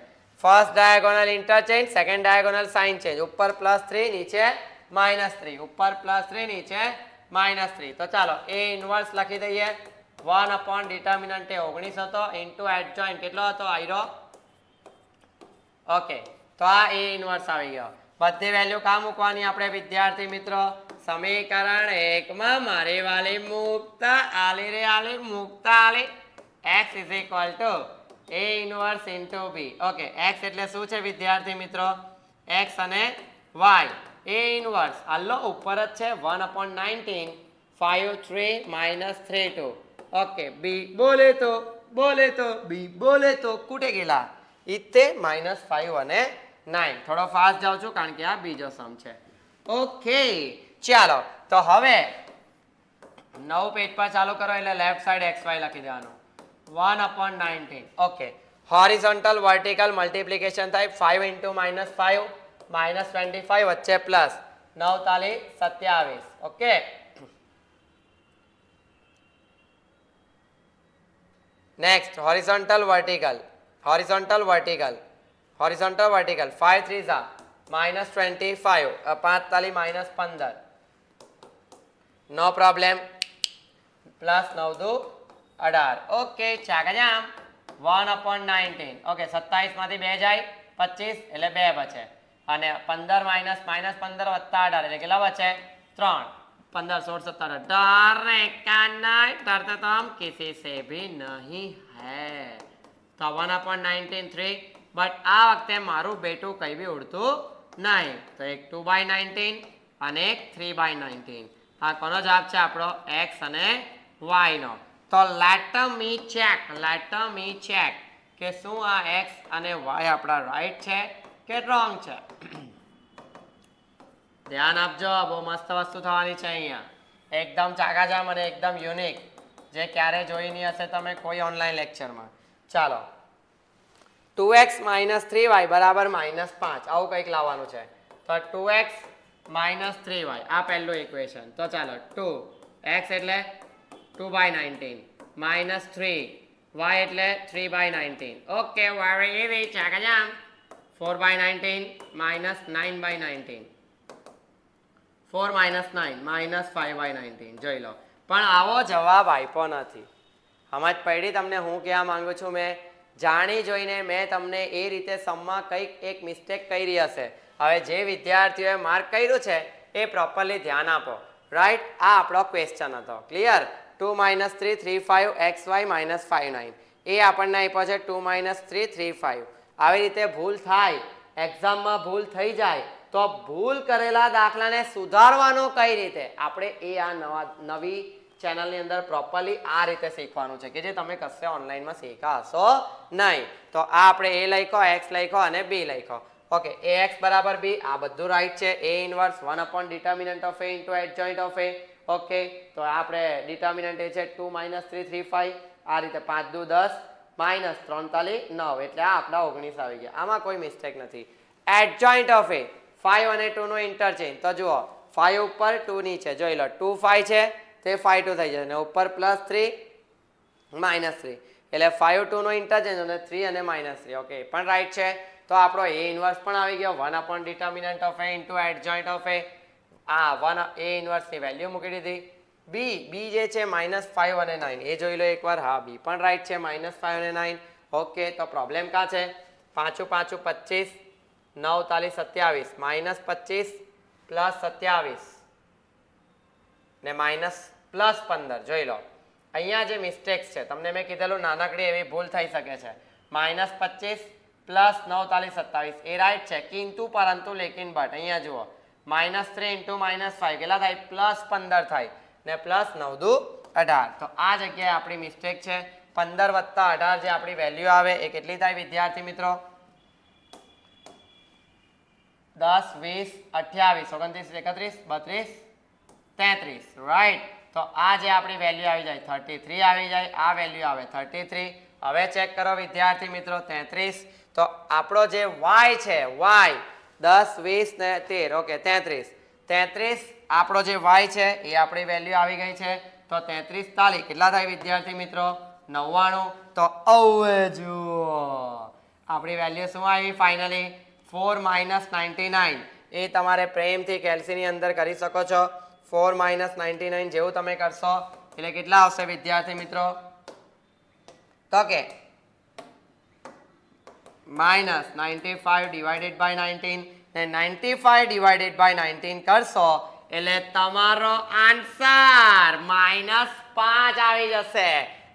first diagonal interchange second diagonal sign change ઉપર +3 નીચે -3 ઉપર +3 નીચે -3 તો ચાલો a ઇન્વર્સ લખી દઈએ 1 ડિટર્મિનન્ટ 19 હતો ઇન્ટુ એડજોઇન્ટ કેટલો હતો આયરો ઓકે તો આ a ઇન્વર્સ આવી ગયો બધી વેલ્યુ કા મૂકવાની આપણે વિદ્યાર્થી મિત્રો સમીકરણ 1 માં મારી વાલી મુક્તા આલી રે આલી મુક્તા આલી x a inverse into b okay x એટલે શું છે વિદ્યાર્થી મિત્રો x અને y a ઇન્વર્સ આલો ઉપર જ છે 1/19 5 3 - 3 2 ओके बी बोले तो बी बोले तो कुठे गेला इथे -5 અને 9. થોડો ફાસ્ટ જાઉં છું કારણ કે આ બીજો સમ છે. ઓકે ચાલો તો હવે નવું પેજ પર ચાલુ કરો એટલે લેફ્ટ સાઈડ xy લખી દેવાનું 1/19. ઓકે હોરિઝોન્ટલ વર્ટિકલ મલ્ટિપ્લિકેશન થાય 5 into -5 -25 વચ્ચે પ્લસ 9 તાલી 27. ઓકે નેક્સ્ટ હોરિઝોન્ટલ વર્ટિકલ 5 3 -25 5 તાલી -15. નો પ્રોબ્લેમ પ્લસ 9 દુ 18. ઓકે ચાકજામ 1/19. ઓકે 27 માંથી 2 જાય 25 એટલે 2 બચે અને 15 -15 વત્તા 18 એટલે કેટલા બચે 3. 15 16 17 18 डरते तो हम किसी से भी नहीं है. तो 1/19 3 बट आ वखते मारू बेटू कई भी उड़तू नहीं. तो एक 2/19 અને એક 3/19. આ કોનો જવાબ છે આપણો x અને y નો. તો લેટ મી ચેક કે શું આ x અને y આપણા રાઈટ છે કે રોંગ છે. ધ્યાન આપજો બહુ મસ્ત વસ્તુ થવાની છે અહીંયા એકદમ ચાકાજામ અને એકદમ યુનિક જે ક્યારે જોઈ નહીં હશે તમે કોઈ ઓનલાઈન લેક્ચરમાં. ચાલો 2x - 3y બરાબર -5 આવું કંઈક લાવવાનું છે. તો 2x - 3y આ પહેલું ઇક્વેશન. તો ચાલો 2x એટલે 2/19 -3y એટલે 3/19. ઓકે વેરી ઇઝી ચાકાજામ 4/19 -9/19 4 - 9 -5/19 જોઈ લો. પણ આવો જવાબ આપ્યો નથી. સમજ પડી તમને હું કહેવા માંગુ છું? મેં જાણી જોઈને મેં તમને એ રીતે સમમાં કંઈક એક મિસ્ટેક કરી હશે. હવે જે વિદ્યાર્થીઓએ માર્ક કર્યું છે એ પ્રોપરલી ધ્યાન આપો. રાઈટ આ આપણો ક્વેશ્ચન હતો. ક્લિયર 2 - 3 35 xy -59 એ આપણને આપ્યો છે 2 - 3 35. આવી રીતે ભૂલ થાય એક્ઝામમાં ભૂલ થઈ જાય તો ભૂલ કરેલા દાખલાને સુધારવાનો કઈ રીતે આપણે એ આ નવી ચેનલની અંદર પ્રોપરલી આ રીતે શીખવાનું છે કે જે તમે કશે ઓનલાઈનમાં શીખા હશો નહીં. તો આ આપણે એ લખ્યો x લખ્યો અને b લખ્યો. ઓકે ax બરાબર b આ બધું રાઈટ છે. a inverse 1/determinant of a into adjoint of a. Okay તો આપણે ડિટર્મિનન્ટ એ છે 2 - 3 35 આ રીતે 5 દુ 10 -3 તાલી 9 એટલે આ આપણા 19 આવી ગયા. આમાં કોઈ મિસ્ટેક નથી. adjoint of a 5 અને 2 નો ઇન્ટરચેન્જ. તો જુઓ 5 ઉપર 2 નીચે જોઈ લો 2 5 છે તે 5 2 થઈ જશે અને ઉપર +3 -3 એટલે 5 2 નો ઇન્ટરચેન્જ અને 3 અને -3. ઓકે પણ રાઈટ છે. તો આપણો a ઇન્વર્સ પણ આવી ગયો 1/determinant of a into adjoint of a. આ 1 a ઇન્વર્સ ની વેલ્યુ મૂકી દીધી. b જે છે -5 અને 9 એ જોઈ લો એકવાર. હા b પણ રાઈટ છે -5 અને 9. ઓકે તો પ્રોબ્લેમ કા છે 5 5 25 9 તાલી 27 -25 +27 ને +15 જોઈ લો. અહીંયા જે મિસ્ટેક્સ છે તમને મેં કીધેલું નાનકડી એવી ભૂલ થઈ શકે છે. -25 +9 તાલી 27 એ રાઈટ છે કિંતુ પરંતુ લેકિન બટ અહીંયા જુઓ -3 into -5 કેટલા થાય +15 થાય ને +9 દુ 18. તો આ જગ્યાએ આપણી મિસ્ટેક છે. 15 + 18 જે આપણી વેલ્યુ આવે એ કેટલી થાય વિદ્યાર્થી મિત્રો 10 20 28 29 31 32 33. રાઈટ તો આ જે આપણી વેલ્યુ આવી જાય 33 આવી જાય. આ વેલ્યુ આવે 33. હવે ચેક કરો વિદ્યાર્થી મિત્રો 33. તો આપણો જે y છે y 10 20 ને 13 ઓકે 33 આપણો જે y છે એ આપણી વેલ્યુ આવી ગઈ છે. તો 33 તાલી કેટલા થાય વિદ્યાર્થી મિત્રો 99. તો હવે જુઓ આપણી વેલ્યુ શું આવી ફાઇનલી 4 - 99. એ તમારે પ્રેમથી કેલ્સીની અંદર કરી શકો છો. 4 - 99 જેવું તમે કરશો એટલે કેટલા આવશે વિદ્યાર્થી મિત્રો તો કે -95 ડિવાઇડેડ બાય 19 ને 95 ડિવાઇડેડ બાય 19 કરશો એટલે તમારો આન્સર -5 આવી જશે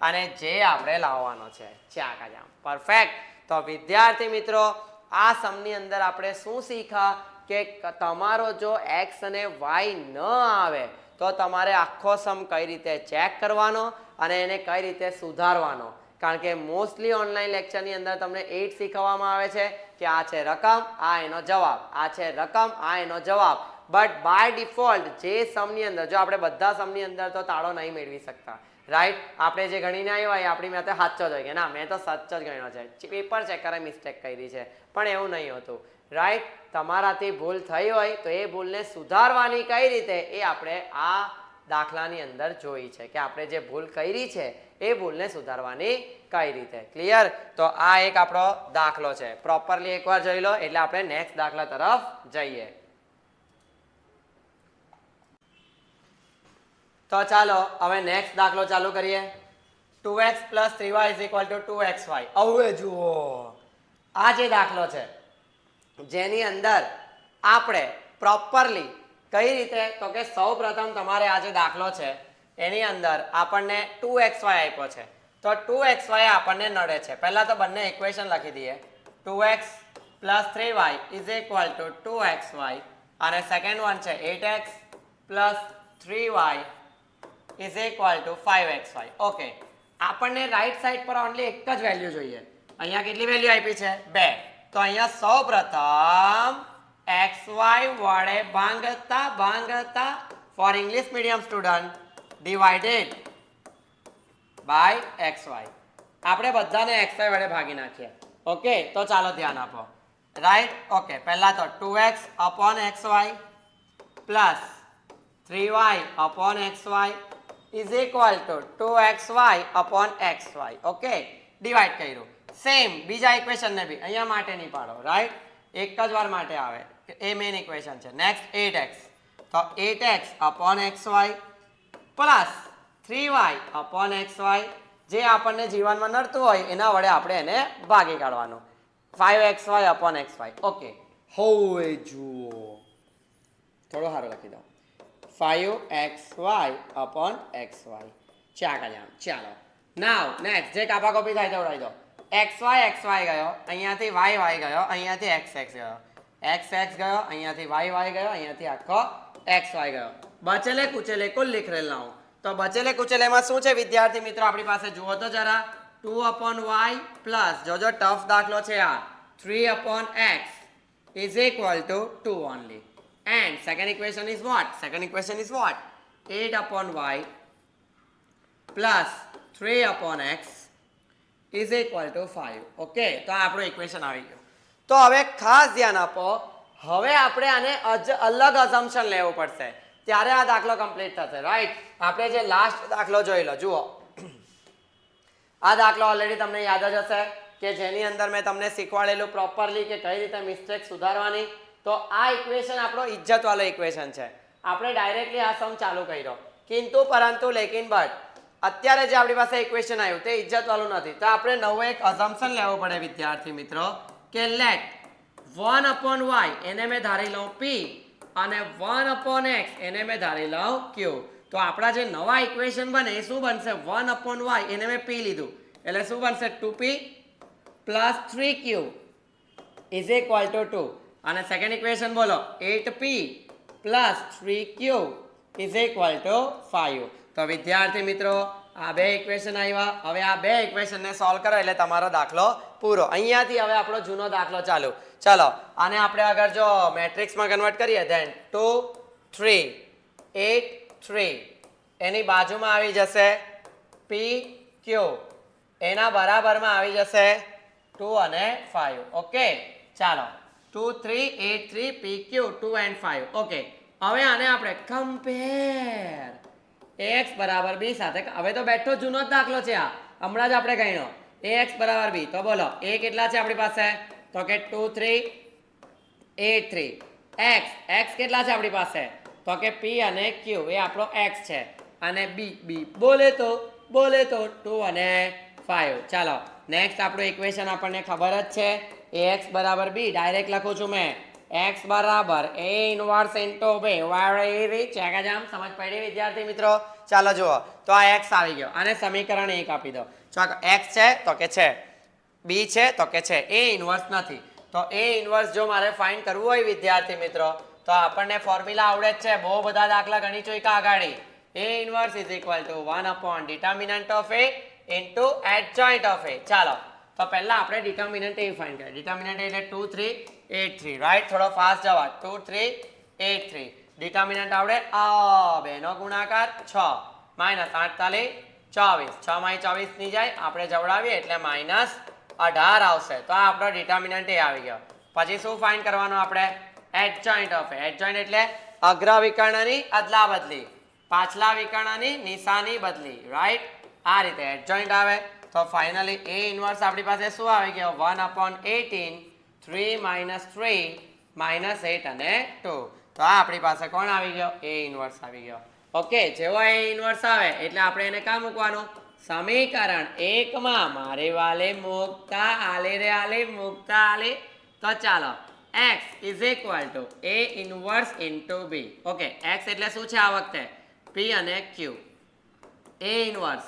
અને જે આપણે લાવવાનો છે ચાકાજામ. પરફેક્ટ. તો વિદ્યાર્થી મિત્રો આ સમની અંદર આપણે શું શીખા કે તમારો જો x અને y ન આવે તો તમારે આખો સમ કઈ રીતે ચેક કરવાનો અને એને કઈ રીતે સુધારવાનો કારણ કે મોસ્ટલી ઓનલાઈન લેક્ચરની અંદર તમને 8 શીખવવામાં આવે છે કે આ છે રકમ, આ એનો જવાબ, આ છે રકમ, આ એનો જવાબ. બટ બાય ડિફોલ્ટ જે સમની અંદર, જો આપણે બધા સમની અંદર તો તાળો નહીં મેળવી શકતા, રાઈટ. આપણે જે ગણીને આવ્યા હોય આપણી મેં સાચો જ હોય કે ના મેં તો સચ જ ગણ્યો છે, પેપર ચેકરે મિસ્ટેક કરી છે, પણ એવું નહીં હોતું, રાઈટ. તમારાથી ભૂલ થઈ હોય તો એ ભૂલને સુધારવાની કઈ રીતે એ આપણે આ દાખલાની અંદર જોઈ છે કે આપણે જે ભૂલ કરી છે એ ભૂલને સુધારવાની કઈ રીતે. ક્લિયર? તો આ એક આપણો દાખલો છે, પ્રોપરલી એકવાર જોઈ લો એટલે આપણે નેક્સ્ટ દાખલા તરફ જઈએ. તો ચાલો હવે નેક્સ્ટ દાખલો ચાલુ કરીએ. 2x + 3y = 2xy. હવે જુઓ આ જે દાખલો છે જેની અંદર આપણે પ્રોપરલી કઈ રીતે, તો કે સૌ પ્રથમ તમારે આ જે દાખલો છે એની અંદર આપણને 2xy આપ્યો છે, તો 2xy આપણને નડે છે. પહેલા તો બંને ઇક્વેશન લખી દઈએ. 2x + 3y = 2xy અને સેકન્ડ વન છે 8x + 3y = 5xy. ઓકે, આપણને રાઈટ સાઈડ પર ઓનલી એક જ વેલ્યુ જોઈએ. અહીંયા કેટલી વેલ્યુ આપી છે? 2. તો અહીંયા સૌ પ્રથમ xy વડે ભાંગતા for English medium student divided by xy. આપણે બધાને xy વડે ભાગી નાખીએ. ઓકે, તો ચાલો ધ્યાન આપો, રાઈટ. ઓકે, પહેલા તો 2x / xy plus 3y / xy = 2xy / xy. Okay, divide કર્યું. સેમ બીજા ઇક્વેશન ને બી અહીંયા માટે નહીં પાડો, રાઈટ. એક જ વાર માટે આવે, એ મેઇન ઇક્વેશન છે. નેક્સ્ટ 8x, તો 8x / xy plus 3y / xy, જે આપણને જીવનમાં નડતું હોય એના વડે આપણે એને ભાગી કાઢવાનું. 5xy / xy. ઓકે, હવે જુઓ થોડું સારું લખી દો. 5xy / xy. ચાલો નાવ નેક્સ્ટ જે કાપા કોપી થાય તો ઉડાવી દો. xy ગયો, અહીંયાથી y ગયો, અહીંયાથી x ગયો, x ગયો, અહીંયાથી y ગયો, અહીંયાથી આખો xy ગયો. બચેલે કુચેલે કુલ लिख રહેલા હું. તો બચેલે કુચેલેમાં શું છે વિદ્યાર્થી મિત્રો આપણી પાસે? જુઓ તો જરા. 2/y પ્લસ, જોજો ટફ દાખલો છે આ, 3/x = 2 only. And second equation is what? 8/y plus 3/x = 5. Okay, તો આપણું ઇક્વેશન આવી ગયું. તો હવે ખાસ ધ્યાન આપો, હવે આપણે આને અલગ અઝમ્પશન લેવું પડશે ત્યારે આ દાખલો કમ્પ્લીટ થશે, રાઈટ. આપણે જે લાસ્ટ દાખલો જોઈ લો, જુઓ આ દાખલો ઓલરેડી તમને યાદ જ હશે કે જેની અંદર મેં તમને શીખવાડેલું પ્રોપરલી કે કઈ રીતે મિસ્ટેક સુધારવાની. તો આ ઇક્વેશન આપણો ઇજ્જત વાળો ઇક્વેશન છે. આપણે ડાયરેક્ટલી આ સમ ચાલુ કર્યો, કિંતુ પરંતુ લેકિન બટ અત્યારે જે આપણી પાસે ઇક્વેશન આવ્યું તે ઇજ્જત વાળું નથી. તો આપણે નવું એક અઝમ્પશન લેવું પડે વિદ્યાર્થી મિત્રો કે લેટ 1/y એને મેં ધારી લઉં p અને 1/x એને મેં ધારી લઉં q. તો આપણા જે નવા ઇક્વેશન બને એ શું બનશે? 1/y એને મેં p લીધું એટલે શું બનશે? 2p + 3q = 2. અને સેકન્ડ ઇક્વેશન બોલો, 8p + 3q = 5. તો વિદ્યાર્થી મિત્રો આ બે ઇક્વેશન આવ્યા. હવે આ બે ઇક્વેશનને સોલ્વ કરો એટલે તમારો દાખલો પૂરો. અહીંયાથી હવે આપણો જૂનો દાખલો ચાલુ. ચલો આને આપણે અગર જો મેટ્રિક્સમાં કન્વર્ટ કરીએ ધેન 2 3 8 3 એની બાજુમાં આવી જશે p q, એના બરાબરમાં આવી જશે 2 અને 5. ઓકે, ચાલો 2 3 8 3 p q 2 and 5. ઓકે, હવે આને આપણે કમ્પેર ax = b સાથે. હવે તો બેઠો જૂનો જ દાખલો છે આ, હમણાં જ આપણે ગણ્યો. ax = b, તો બોલો a કેટલા છે આપણી પાસે? તો કે 2 3 8 3. x કેટલા છે આપણી પાસે? તો કે p અને q એ આપણો x છે અને b બોલે તો 2 અને 5. ચાલો નેક્સ્ટ આપણું ઇક્વેશન આપણને ખબર જ છે, ax = b. ડાયરેક્ટ લખું છું મેં, x = a inverse into b. ચેકાજામ સમજ પડી વિદ્યાર્થી મિત્રો? ચાલો જુઓ, તો આ x આવી ગયો અને સમીકરણ 1 આપી દો. ચાલો x છે તો કે છે, b છે તો કે છે, a ઇન્વર્સ નથી. તો a ઇન્વર્સ જો મારે ફાઇન્ડ કરવું હોય વિદ્યાર્થી મિત્રો તો આપણને ફોર્મ્યુલા આવડે જ છે, બહુ બધા દાખલા ગણી ચોઈકા આગાડી. a ઇન્વર્સ = 1/determinant of a into adjoint of A. ચાલો તો પહેલા આપણે ડિટર્મિનન્ટ એ ફાઇન્ડ કરીએ. ડિટર્મિનન્ટ એટલે 2 3 8 3, રાઈટ? થોડો ફાસ્ટ જવા. 2 3 8 3. ડિટર્મિનન્ટ આવડે? બેનો ગુણાકાર 6 માઇનસ 48 24. 6 માં 24 ની જાય, આપણે જવડાવીએ એટલે માઇનસ 18 આવશે. તો આ આપણો ડિટર્મિનન્ટ એ આવી ગયો. પછી શું ફાઇન્ડ કરવાનું આપણે? Adjoint of A. એડજોઇન્ટ એટલે અગ્ર વિકર્ણની અદલા બદલી, પાછલા વિકર્ણની નિશાની બદલી, રાઈટ? આ રીતે એડજોઇન્ટ આવે. તો ફાઇનલી એ ઇન્વર્સ આપણી પાસે શું આવી ગયો? 1/18 3 minus 3 minus 8 અને 2. તો આ આપણી પાસે કોણ આવી ગયો? એ ઇન્વર્સ આવી ગયો. ઓકે, જેવો એ ઇન્વર્સ આવે એટલે આપણે એને ક્યાં મૂકવાનું? સમીકરણ 1 માં. મારે વાલે મૂકતા આલે રે આલે, મૂકતા આલે. તો ચાલો, x is equal to a inverse into b. Okay, x એટલે શું છે આ વખતે? p અને q. a inverse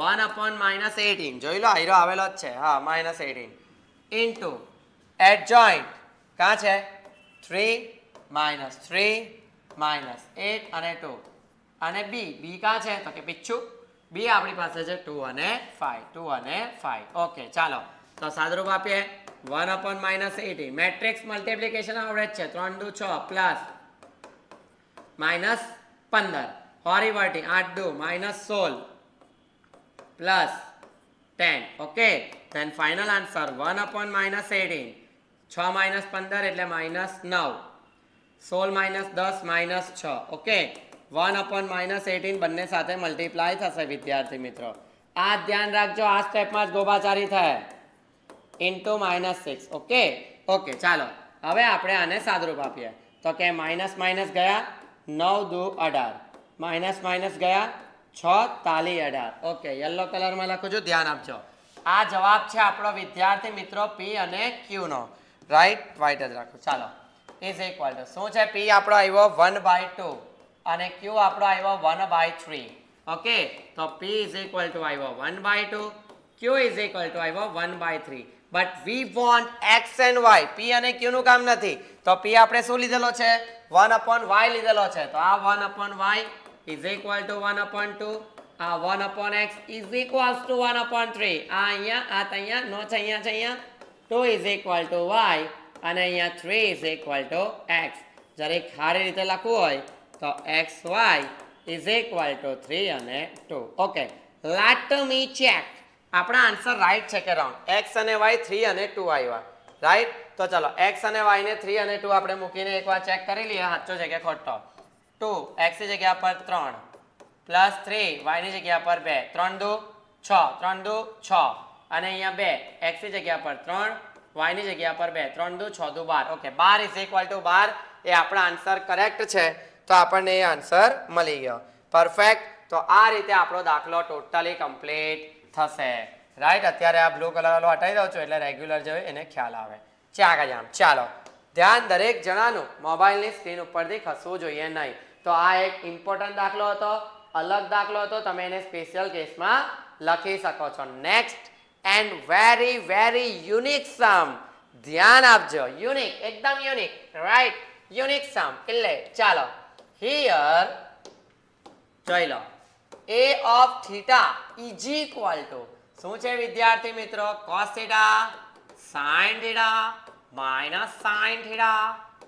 1/-18. જોઈ લો, આયરો આવેલો જ છે. હા, -18 ઇન્ટુ એડજોઇન્ટ કાં છે? 3 -3 -8 અને 2 અને b કાં છે? તો કે પીછું b આપણી પાસે છે 2 અને 5. 2 અને 5. ઓકે, ચાલો તો સાદરૂપ આપીએ. 1/-18 મેટ્રિક્સ મલ્ટિપ્લિકેશન આવડે જ છે. 3 દુ 6 પ્લસ -15 હોરીવર્ટી 8 દુ -16 plus 10. Okay, then final answer 1/-18. 6 minus 15 એટલે -9. 16 -10 -6. Okay, 1/-18 બંને સાથે મલ્ટીપ્લાય થશે વિદ્યાર્થી મિત્રો. આ ધ્યાન રાખજો, આ સ્ટેપમાં જ ગોબાચારી થાય. ઇન્ટુ -6. ઓકે ઓકે, ચાલો હવે આપણે આને સાદરૂપ આપીએ. તો કે માઇનસ માઇનસ ગયા 9 દુ 18, માઇનસ માઇનસ ગયા 6 તાલી 18. ઓકે, યલો કલરમાં લખું છું, ધ્યાન આપજો. આ જવાબ છે આપણો વિદ્યાર્થી મિત્રો p અને q નો, રાઈટ? વ્હાઈટ જ રાખો. ચાલો, ઇઝ ઇક્વલ ટુ શું છે? p આપણો આવ્યો 1/2 અને q આપણો આવ્યો 1/3. ઓકે, તો p ઇઝ ઇક્વલ ટુ આવ્યો 1/2, q ઇઝ ઇક્વલ ટુ આવ્યો 1/3. But we want x and y. p અને q નું કામ નથી. તો p આપણે શું લીધેલો છે? 1/y લીધેલો છે. તો આ 1/y is equal to 1/2. આ 1/x is equals to 1/3. આ અહીંયા, આ અહીંયા, નો છે અહીંયા, છે અહીંયા. 2 is equal to y અને અહીંયા 3 is equal to x. જરીક સારી રીતે લખવું હોય તો xy is equal to 3 અને 2. Okay, let me check. આપણા આન્સર રાઈટ છે કે રોંગ? x અને y 3 અને 2 આવ્યા, રાઈટ? તો ચલો x અને y ને 3 અને 2 આપણે મૂકીને એકવાર ચેક કરી લઈએ સાચો છે કે ખોટો. 2 x ની જગ્યા પર 3 પ્લસ 3 y ની જગ્યા પર 2, 3 દુ 6, 3 દુ 6 અને અહીંયા 2 x ની જગ્યા પર 3 y ની જગ્યા પર 2, 3 દુ 6 દુ 12. Okay, 12 is equal two 12. એ આપણો આન્સર કરેક્ટ છે. તો આપણને એ આન્સર મળી ગયો. પરફેક્ટ. તો આ રીતે આપણો દાખલો ટોટલી કમ્પ્લીટ થશે, રાઈટ? અત્યારે આ બ્લુ કલર વાળો હટાવી દઉં છું એટલે રેગ્યુલર જેવું એને ખ્યાલ આવે. ચાલો, ધ્યાન દરેક જણાનું મોબાઈલની સ્ક્રીન ઉપરથી ખસવું જોઈએ નહીં. તો આ એક ઇમ્પોર્ટન્ટ દાખલો હતો, અલગ દાખલો હતો. તમે એને સ્પેશિયલ કેસમાં લખી શકો છો. Next and very very unique sum. ધ્યાન આપજો, યુનિક, એકદમ યુનિક, રાઈટ? યુનિક સમ એટલે ચાલો હિયર જોઈ લો. a of theta is equal to શું છે વિદ્યાર્થી મિત્રો? cos theta sin theta minus sin theta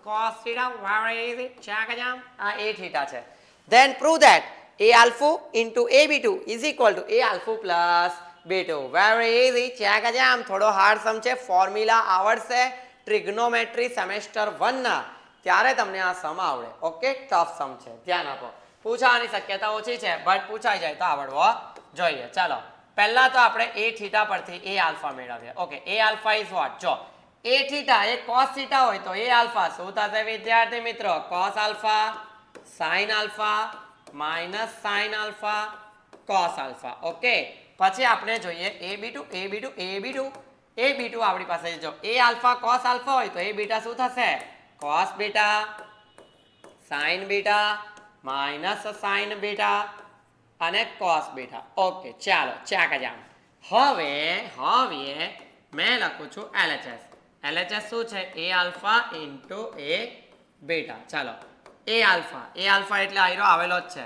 cos theta. very easy. ચાકજામ. આ a theta છે. then prove that a alpha into a b2 is equal to a alpha plus b2. very easy. ચાકજામ. થોડો hard સમ છે, formula આવડશે ટ્રિગ્નોમેટ્રી semester 1 ના, ત્યારે તમને આ સમ આવડે. ઓકે, ટફ સમ છે, ધ્યાન આપો. પૂછવાની શક્યતા ઓછી છે, બટ પૂછાઈ જાય તો આવડવો જોઈએ. ચાલો, પહેલા તો આપણે a થીટા પરથી a આલ્ફા મેળવીએ. Okay, a alpha is what? જો a theta A cos theta હોય તો a આલ્ફા શું થશે વિદ્યાર્થી મિત્રો? cos alpha sin alpha minus sin alpha cos alpha. Okay, પછી આપણે જોઈએ a b2 આપણી પાસે જો a આલ્ફા cos આલ્ફા હોય તો a બીટા શું થશે? cos beta sin beta minus sin beta અને cos બીટા. ઓકે, ચાલો ચાકજામ. હવે મેં લખું છું LHS. LHS શું છે? a alpha into a beta. ચાલો, a આલ્ફા એટલે આયરો આવેલો જ છે.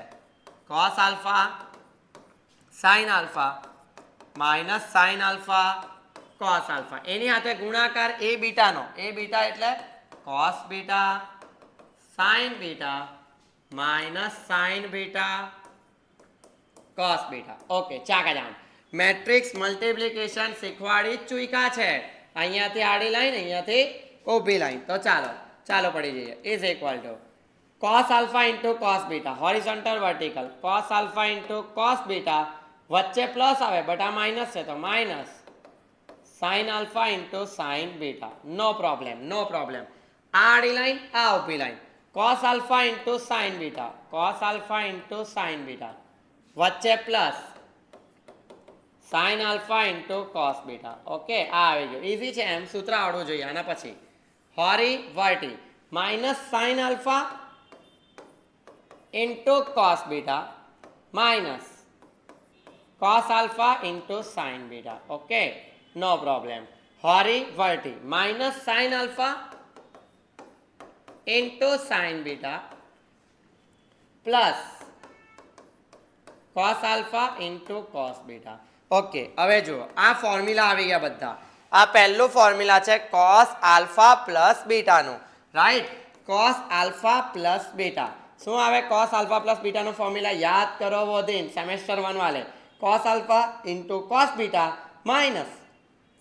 cos alpha sin alpha minus sine alpha cos alpha એની સાથે ગુણાકાર એ બીટાનો એ બીટા એટલે cos beta sine beta minus sine beta cos beta okay ચાકા જામ મેટ્રિક્સ મલ્ટિપ્લિકેશન શીખવાડી ચૂક્યા છે અહીંયાથી આડી લાઈન અહીંયાથી ઊભી લાઈન તો ચાલો પડી જઈએ is equal two cos alpha into cos beta horizontal vertical cos alpha into cos beta વચ્ચે પ્લસ આવે બટ આ માઇનસ છે તો minus sin alpha into sin beta નો પ્રોબ્લેમ આ આડી લાઈન આ ઊભી line cos alpha into sin beta cos alpha into sin beta વચ્ચે plus sin alpha into cos beta okay આ આવી ગયું ઈઝી છે એમ સૂત્ર આવડવું જોઈએ આના પછી horizontal minus sin alpha into cos beta minus cos alpha into sin beta okay no problem horizontal minus sin alpha into sin beta plus cos alpha into cos beta okay હવે જુઓ આ formula આવી ગયા બધા આ પહેલું formula છે cos alpha plus beta નું right cos alpha plus beta શું આવે cos alpha plus beta નો ફોર્મ્યુલા યાદ કરો વોધીન સેમેસ્ટર 1 વાલે cos alpha into cos beta minus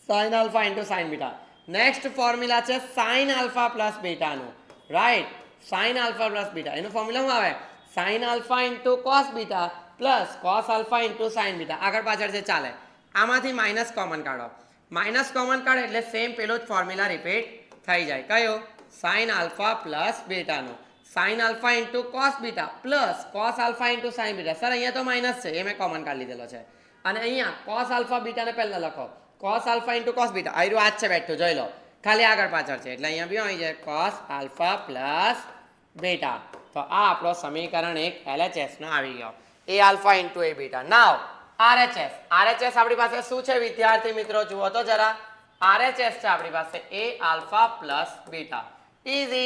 sin alpha into sin beta next formula છે sin alpha plus beta નો right sin alpha plus beta એનો formula શું આવે sin alpha into cos beta plus cos alpha into sin beta આગળ પાછળ છે ચાલે આમાંથી માઇનસ કોમન કાઢો માઇનસ કોમન કાઢો એટલે સેમ પેલો જ ફોર્મ્યુલા રિપીટ થઈ જાય કયો sin alpha plus beta નો sin alpha into cos beta plus cos alpha into sin beta sir અહીંયા તો માઇનસ છે એ મેં કોમન કાઢી લીધેલો છે અને અહીંયા cos alpha beta ને પહેલા લખો cos alpha into cos beta આયરું આ જ છે બેઠું જોઈ લો ખાલી આગળ પાછળ છે એટલે અહીંયા બી આવી જાય cos alpha plus beta તો આ આપણો સમીકરણ એક LHS નો આવી ગયો a alpha into a beta now RHS આપણી પાસે શું છે વિદ્યાર્થી મિત્રો જુઓ તો જરા RHS છે આપણી પાસે a alpha plus beta easy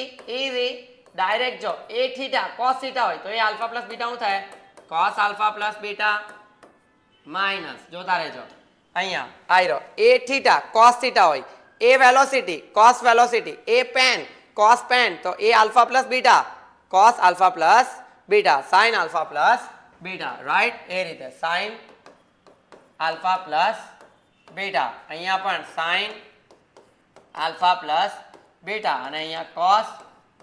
direct जो a थीटा cos थीटा હોય તો એ alpha plus beta શું થાય cos alpha plus beta minus જોતા રહેજો અહીંયા આયરો a थीटा cos थीटा હોય a velocity cos velocity a pen cos pen તો a alpha plus beta cos alpha plus beta sin alpha plus beta right એ રીતે sin alpha plus beta અહીંયા પણ sin alpha plus beta અને અહીંયા cos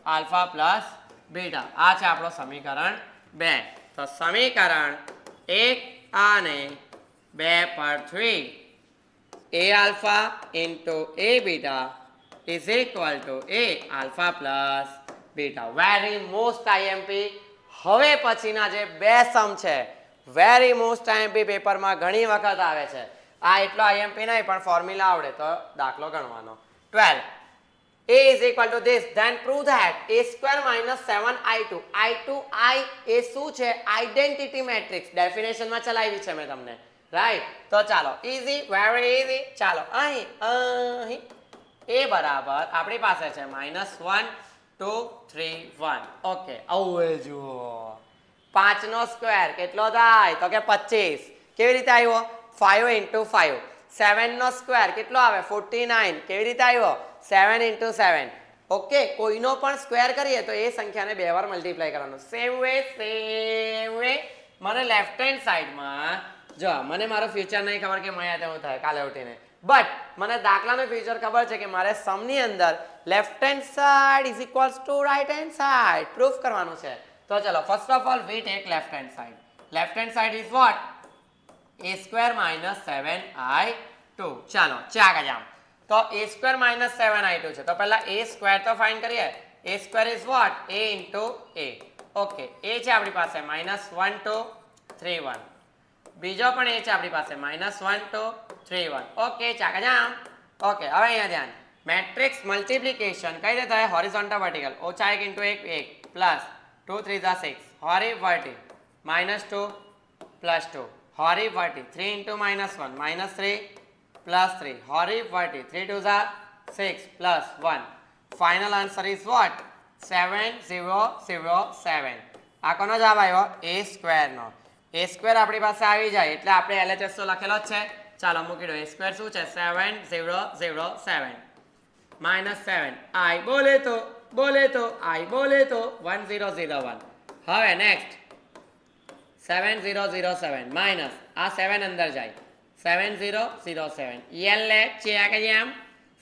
alpha plus beta આ છે આપણો સમીકરણ 2 તો સમીકરણ 1 અને 2 પરથી a alpha into a beta is equal to a alpha plus beta very most IMP હવે પછીના જે બે સમ છે very most IMP પેપરમાં ઘણી વખત આવે છે આ એટલો IMP નહીં પણ ફોર્મ્યુલા આવડે તો દાખલો ગણવાનો 12 a is equal to this then prove that a square minus 7i2 i એ શું છે આઇડેન્ટિટી મેટ્રિક્સ ડેફિનેશન માં ચલાવી છે મેં તમને રાઈટ તો ચાલો ઈઝી વેરી ઈઝી ચાલો અહીં a બરાબર આપણી પાસે છે -1 2 3 1 ઓકે આવું જુઓ 5 નો સ્ક્વેર કેટલો થાય તો કે 25 કેવી રીતે આવ્યો 5 into 5 7 નો સ્ક્વેર કેટલો આવે 49 કેવી રીતે આવ્યો 7 into 7 ઓકે કોઈનો પણ સ્ક્વેર કરીએ તો એ સંખ્યાને બે વાર મલ્ટીપ્લાય કરવાનો સેમ વે મને લેફ્ટ હેન્ડ સાઈડમાં જો મને મારો ફ્યુચર નહીં ખબર કે મને તેવું થાય કાલે ઉઠીને બટ મને દાખલાનું ફ્યુચર ખબર છે કે મારે સમની અંદર left hand side is equals to right hand side proof કરવાનું છે તો ચલો first of all we take left hand side is what a square minus 7i2 ચાલો ચાકા જામ તો a square minus 7i2 છે તો પહેલા a square તો ફાઇન્ડ કરીએ a square is what a into a okay a છે આપણી પાસે -1 2 3 1 બીજો પણ a છે આપણી પાસે -1 2 3 1 ઓકે ચાકા જામ ઓકે હવે અહીંયા ધ્યાન મેટ્રિક્સ મલ્ટીપ્લિકેશન કઈ રીતે થાય હોરિઝોન્ટલ વર્ટિકલ ઓછા 1 into 1 1 plus 2 3 * 6 horizontal -2 + 2 horizontal 3 into -1 -3 plus 3 horizontal 3 2 6 plus 1 final answer is what 7007 આ કોનો જવાબ આવ્યો a square no a square આપણી પાસે આવી જાય એટલે આપણે LHS તો લખેલો જ છે ચાલો મૂકી દો a સ્ક્વેર શું છે 7007 માઇનસ 7 i બોલે તો i બોલે તો 1001 હવે નેક્સ્ટ 7007 માઇનસ આ 7 અંદર જાય 7007 યલે ચેક જેમ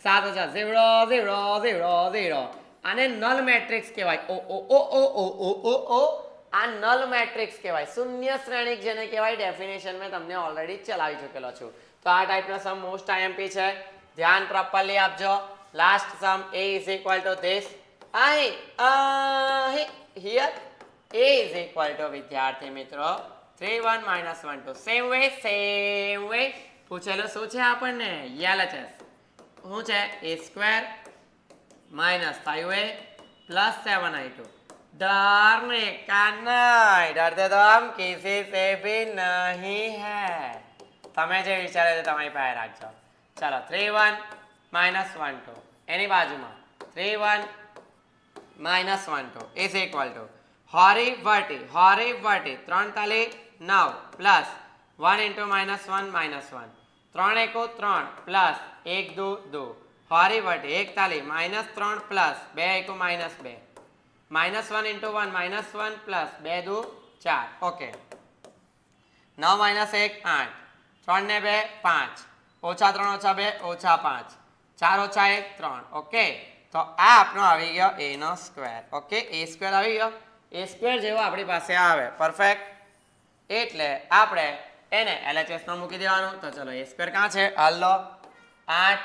7000 આને નલ મેટ્રિક્સ કહેવાય ઓ આ નલ મેટ્રિક્સ કહેવાય શૂન્ય શ્રેણિક જેને કહેવાય ડેફિનેશન મેં તમને ઓલરેડી ચલાવી ચૂકેલો છું તો આ ટાઈપનો સમ મોસ્ટ આઈએમપી છે ધ્યાન પ્રોપરલી આપજો last sum a is equal to this here a is equal to વિદ્યાર્થી મિત્રો 3 1 minus 1 2 same way પૂછેલું શું છે આપણને LHS શું છે a square minus 5a plus 7i2 डरने का नहीं डरते तो हम किसी से भी नहीं है તમે જે વિચારે છે તમારી પાસે રાખજો ચાલો 3 1 minus 1 2 એની બાજુમાં 3 1 minus 1 2 is equal to હોરી વર્ટી 3 તાલી 9 plus 1 into minus 1 minus 1 3 એકો 3 plus 1 2 2 હોરી વર્ટી 1 તાલી minus 3 plus 2 એકો minus 2 minus 1 into 1 minus 1 plus 2 2 4 okay 9 minus 1 8 3 ને 2 5 ઓછા 3 ઓછા 2 ઓછા 5 4 ઓછા 1 3 ઓકે તો આ આપણો આવી ગયો a નો સ્ક્વેર ઓકે a સ્ક્વેર આવી ગયો a સ્ક્વેર જેવો આપણી પાસે આવે પરફેક્ટ એટલે આપણે એને LHS માં મૂકી દેવાનું તો ચલો a સ્ક્વેર ક્યાં છે હાલો 8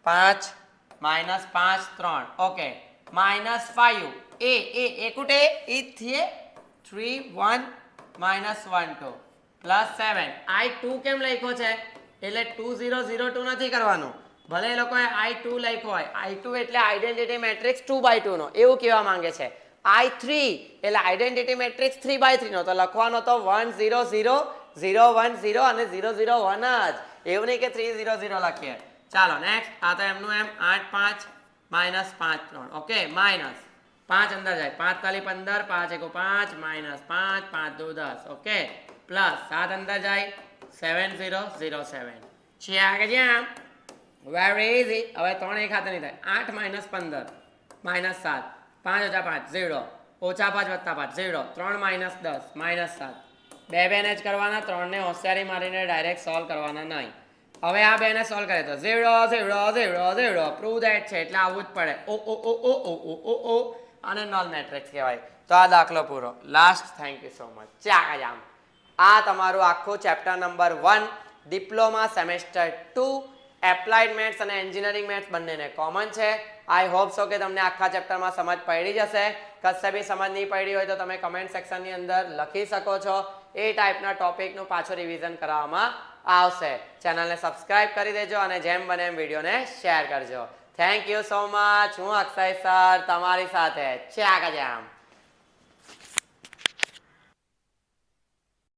5 minus 5 3 ઓકે minus 5 a कुटे e थिए 3 1 minus 1 2 plus 7 i2 કેમ લખ્યો છે એટલે 2002 નથી કરવાનું ભલે એ લોકોએ i2 લખ્યો હોય i2 એટલે આઇડેન્ટિટી મેટ્રિક્સ 2/2 નો એવું કહેવા માંગે છે i3 એટલે આઇડેન્ટિટી મેટ્રિક્સ 3/3 નો તો લખવાનો તો 1 0 0 0 1 0 અને 0 0 1 જ એવું નહીં કે 3 0 0 લખીએ ચાલો નેક્સ્ટ આ તો એમનું એમ 8 5 minus 5 3 ઓકે માઇનસ 5 અંદર જાય 5 તાલી 15 5 એકો 5 minus 5 5 2 10 ઓકે પ્લસ 7 અંદર જાય 7007 છે આગળ જ્યાં વેરી ઇઝી હવે 3 એક હાથે નહીં થાય 8 minus 15 minus 7 5 ઓછા 5 0 ઓછા 5 વત્તા 5 0 3 minus 10 minus 7 બે બેને જ કરવાના 3 ને હોશિયારી મારીને ડાયરેક્ટ સોલ્વ કરવાના નહીં હવે આ બેને સોલ્વ કરે તો 0 0 0 0 પ્રૂવ ધેટ છે એટલે આવવું જ પડે ઓ અને નલ મેટ્રિક્સ કહેવાય તો આ દાખલો પૂરો last thank you so much ચાકા જામ આ તમારું આખું chapter number 1 diploma semester 2 applied maths અને એન્જિનિયરિંગ મેથ્સ બંનેને કોમન છે આઈ હોપ સો કે તમને આખા ચેપ્ટરમાં સમજ પડી જશે કશે બી સમજ નહીં પડી હોય તો તમે કમેન્ટ સેક્શનની અંદર લખી શકો છો એ ટાઈપના ટોપિકનું પાછું રિવિઝન કરાવવામાં આવશે ચેનલને સબસ્ક્રાઇબ કરી દેજો અને જેમ બને એમ વિડીયોને શેર કરજો થેન્ક યુ સો મચ હું અક્ષય સર તમારી સાથે ચાકા જામ